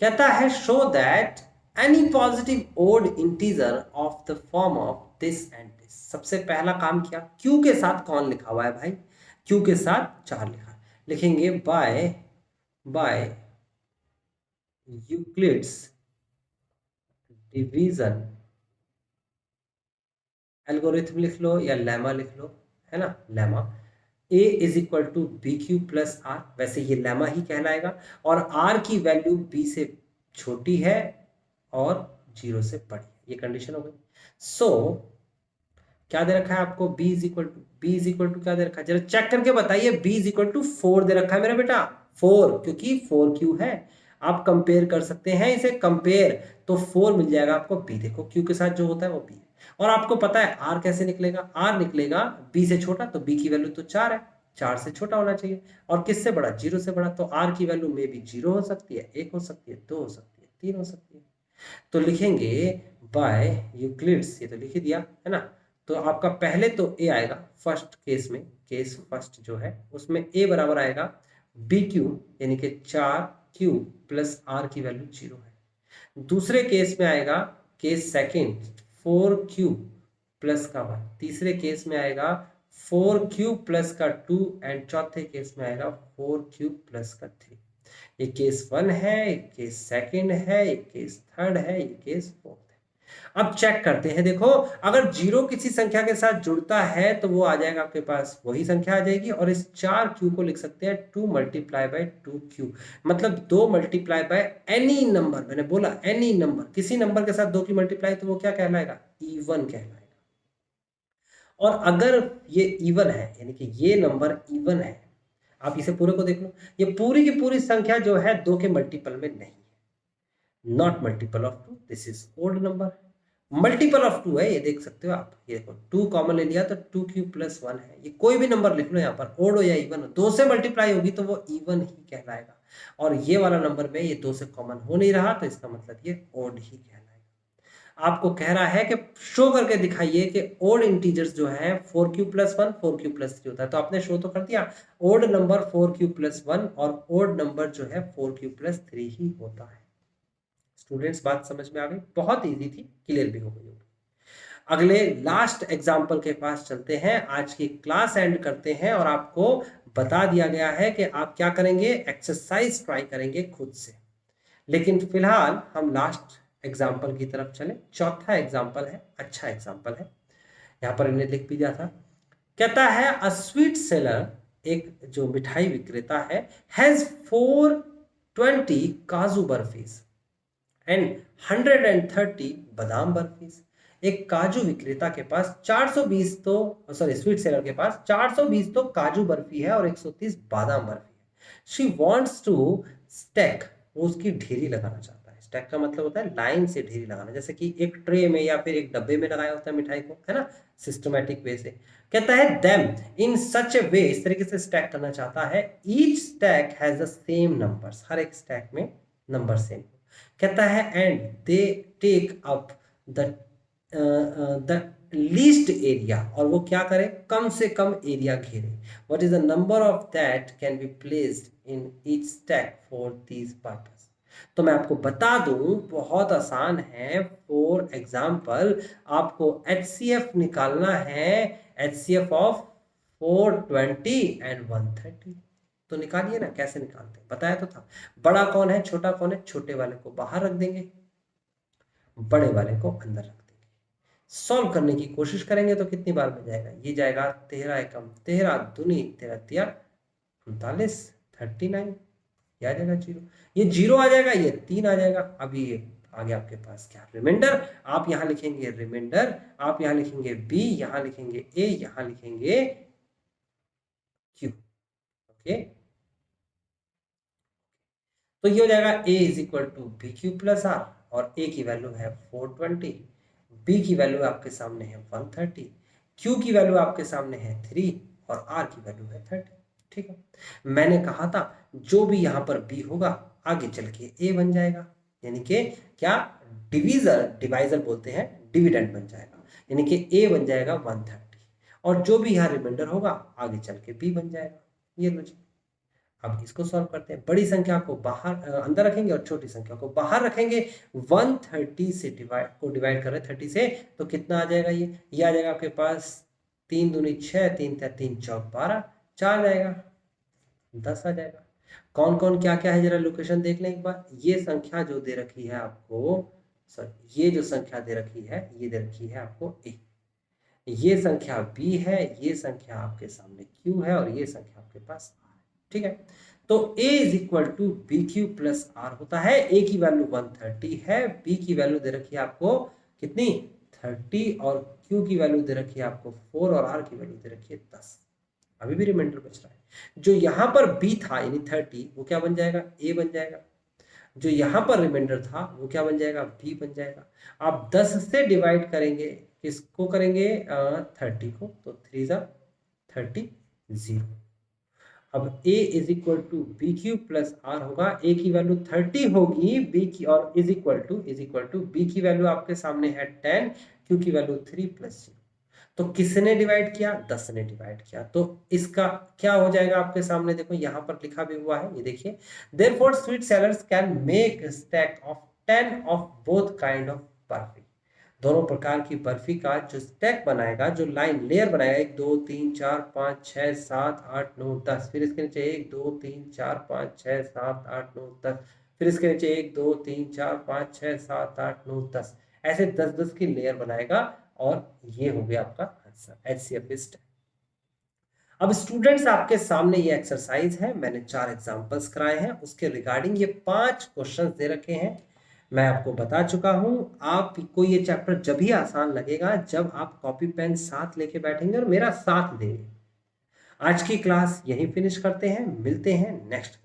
कहता है show that any positive odd integer of the form of this and this. सबसे पहला काम किया, क्यू के साथ कौन लिखा हुआ है भाई? क्यू के साथ 4 लिखा है। लिखेंगे बाय यूक्लिड्स डिवीजन एल्गोरिथम लिख लो या लेमा लिख लो, है ना, lemma. a is equal to b q plus r, वैसे ये लेमा ही कहलाएगा, और r की वैल्यू b से छोटी है और 0 से बड़ी है, ये कंडीशन हो गई। सो क्या दे रखा है आपको? b इज इक्वल टू क्या दे रखा है, जरा चेक करके बताइए। b इज इक्वल टू 4 दे रखा है मेरा बेटा, 4, क्योंकि 4q है। आप कंपेयर कर सकते हैं इसे, कंपेयर तो 4 मिल जाएगा आपको b। देखो q के साथ जो होता है वो b है। और आपको पता है r कैसे निकलेगा? r निकलेगा b से छोटा, तो b की वैल्यू तो 4 है, 4 से छोटा होना चाहिए। और किससे बड़ा? 0 से बड़ा। तो r की वैल्यू में भी 0 हो सकती है, 1 हो सकती है, 2 हो सकती है, 3 हो सकती है। तो लिखेंगे बाय यूक्लिड्स, ये तो लिख ही दिया है ना। तो आपका पहले तो a आएगा फर्स्ट केस में, केस फर्स्ट जो है उसमें a बराबर आएगा बी क्यू, यानी कि 4q प्लस r की वैल्यू 0 है। दूसरे केस में आएगा केस सेकेंड 4q प्लस का 1, तीसरे केस में आएगा 4q प्लस का 2 एंड चौथे केस में आएगा 4q प्लस का 3। ये केस 1 है, एक केस सेकेंड है, एक केस थर्ड है, एक केस फोर्थ है। अब चेक करते हैं। देखो अगर 0 किसी संख्या के साथ जुड़ता है तो वो आ जाएगा आपके पास, वही संख्या आ जाएगी। और इस 4q को लिख सकते हैं 2 मल्टीप्लाई बाय 2q, मतलब 2 मल्टीप्लाई बाय एनी नंबर। मैंने बोला एनी नंबर, किसी नंबर के साथ 2 की मल्टीप्लाई, तो वो क्या कहलाएगा? इवन कहलाएगा। और अगर ये इवन है, यानी कि ये नंबर इवन है, आप इसे पूरे को देख लो, ये पूरी की पूरी संख्या जो है 2 के मल्टीपल में नहीं है, not multiple of 2, this is odd number. Multiple of 2 है, ये देख सकते हो आप। ये देखो 2 कॉमन ले लिया तो 2q प्लस 1 है। ये कोई भी नंबर लिख लो यहाँ पर, ओड हो या इवन हो, 2 से मल्टीप्लाई होगी तो वो इवन ही कहलाएगा। और ये वाला नंबर में ये 2 से कॉमन हो नहीं रहा, तो इसका मतलब ये ओड ही कहलाएगा। आपको कह रहा है कि शो करके दिखाइए कि ओड इंटीजर्स जो है 4q प्लस 1 4q प्लस 3 होता है। तो आपने शो तो कर दिया, ओड नंबर 4q प्लस 1 और ओड नंबर जो है 4q प्लस 3 ही होता है। स्टूडेंट्स बात समझ में आ गई? बहुत इजी थी, क्लियर भी हो गई होगी। अगले लास्ट एग्जाम्पल के पास चलते हैं, आज की क्लास एंड करते हैं और आपको बता दिया गया है कि आप क्या करेंगे, एक्सरसाइज ट्राई करेंगे खुद से। लेकिन फिलहाल हम लास्ट एग्जाम्पल की तरफ चले। चौथा एग्जाम्पल है, अच्छा एग्जाम्पल है, यहाँ पर इन्हें लिख भी दिया था। कहता है अ स्वीट सेलर, एक जो मिठाई विक्रेता है, हैज 420 काजू बर्फीज एंड 130 बादाम बर्फीज। एक काजू विक्रेता के पास 420 तो, सॉरी स्वीट सेलर के पास 420 तो काजू बर्फी है और 130 बादाम बर्फी है। शी वॉन्ट्स टू स्टैक, वो उसकी ढेरी लगाना चाहता है। स्टैक का मतलब होता है लाइन से ढेरी लगाना, जैसे कि एक ट्रे में या फिर एक डब्बे में लगाया होता है मिठाई को, है ना, सिस्टमैटिक वे से। कहता है देम इन सच ए वे, इस तरीके से स्टैक करना चाहता है। Each stack has the same numbers, हर एक स्टैक में नंबर सेम। कहता है and they take up the the least area, और वो क्या करे, कम से कम एरिया घेरे। What is the number of that can be placed in each stack for this purpose. तो मैं आपको बता दूं, बहुत आसान है। फॉर एग्जाम्पल आपको HCF निकालना है, HCF ऑफ 420 एंड 130। तो निकालिए ना, कैसे निकालते हैं बताया तो था। बड़ा कौन है, छोटा कौन है, छोटे वाले को बाहर रख देंगे, बड़े वाले को अंदर रख देंगे। सॉल्व करने की कोशिश करेंगे तो कितनी बार में जाएगा, ये जाएगा 13 एकम 13 दूनी 13 तिया 39 39, ये आ जाएगा 0, ये 0 आ जाएगा, ये 3 आ जाएगा। अभी ये आगे आपके पास क्या, रिमाइंडर। आप यहां लिखेंगे रिमाइंडर, आप यहां लिखेंगे बी, यहां लिखेंगे ए, यहां लिखेंगे क्यू। ओके, तो ये हो जाएगा a is equal to b q plus r, और a की वैल्यू है 420, b की वैल्यू आपके सामने है 130, q की वैल्यू आपके सामने है 3, और r की वैल्यू है 30। ठीक है, मैंने कहा था जो भी यहां पर b होगा आगे चल के a बन जाएगा, यानी कि क्या, डिवाइजर बोलते हैं, डिविडेंड बन जाएगा, यानी कि a बन जाएगा 130, और जो भी यहाँ रिमाइंडर होगा आगे चल के b बन जाएगा। ये लो जी, अब इसको सॉल्व करते हैं। बड़ी संख्या को बाहर अंदर रखेंगे और छोटी संख्या को बाहर रखेंगे। 130 से डिवाइड कर रहे हैं 30 से, तो कितना आ जाएगा, ये आ जाएगा आपके पास 3 दूनी 6, 3 3 चौक 12, 4 जाएगा 10 आ जाएगा। कौन कौन क्या क्या है जरा लोकेशन देख लें एक बार। ये संख्या जो दे रखी है आपको, सॉरी, ये जो संख्या दे रखी है, ये दे रखी है आपको A, ये संख्या B है, ये संख्या आपके सामने Q है, और ये संख्या आपके पास R। ठीक है, तो A is equal to b q plus r होता है। A की वैल्यू 130 है, B की वैल्यू दे रखी है आपको कितनी 30, और Q की वैल्यू दे रखी है आपको 4, और R की वैल्यू दे रखी है 10। अभी भी रिमाइंडर बच रहा है। जो यहां पर B था यानी 30, वो क्या बन जाएगा, A बन जाएगा। जो यहां पर रिमाइंडर था वो क्या बन जाएगा, B बन जाएगा। आप 10 से डिवाइड करेंगे, किसको करेंगे, 30 को, तो 3 30 0। अब a is equal to b q plus r होगा। a की वैल्यू 30 होगी, b की, और इज इक्वल टू b की वैल्यू आपके सामने है 10, q की वैल्यू 3 प्लस 0। तो किसने डिवाइड किया, 10 ने डिवाइड किया। तो इसका क्या हो जाएगा आपके सामने, देखो यहां पर लिखा भी हुआ है, ये देखिए, therefore sweet sellers can make stack of 10 of both kind of barfi. दोनों प्रकार की बर्फी का जो स्टैक बनाएगा, जो लाइन लेयर बनाएगा, 1 2 3 4 5 6 7 8 9 10, फिर इसके नीचे 1 2 3 4 5 6 7 8 9 10, फिर इसके नीचे 1 2 3 4 5 6 7 8 9 10, ऐसे 10 10 की लेयर बनाएगा, और ये हो गया आपका आंसर, HCF स्टैक। अब स्टूडेंट्स आपके सामने ये एक्सरसाइज है, मैंने 4 एग्जांपल्स कराए हैं, उसके रिगार्डिंग ये 5 क्वेश्चंस दे रखे हैं। मैं आपको बता चुका हूं, आपको ये चैप्टर जब ही आसान लगेगा जब आप कॉपी पेन साथ लेके बैठेंगे और मेरा साथ देंगे। आज की क्लास यहीं फिनिश करते हैं, मिलते हैं नेक्स्ट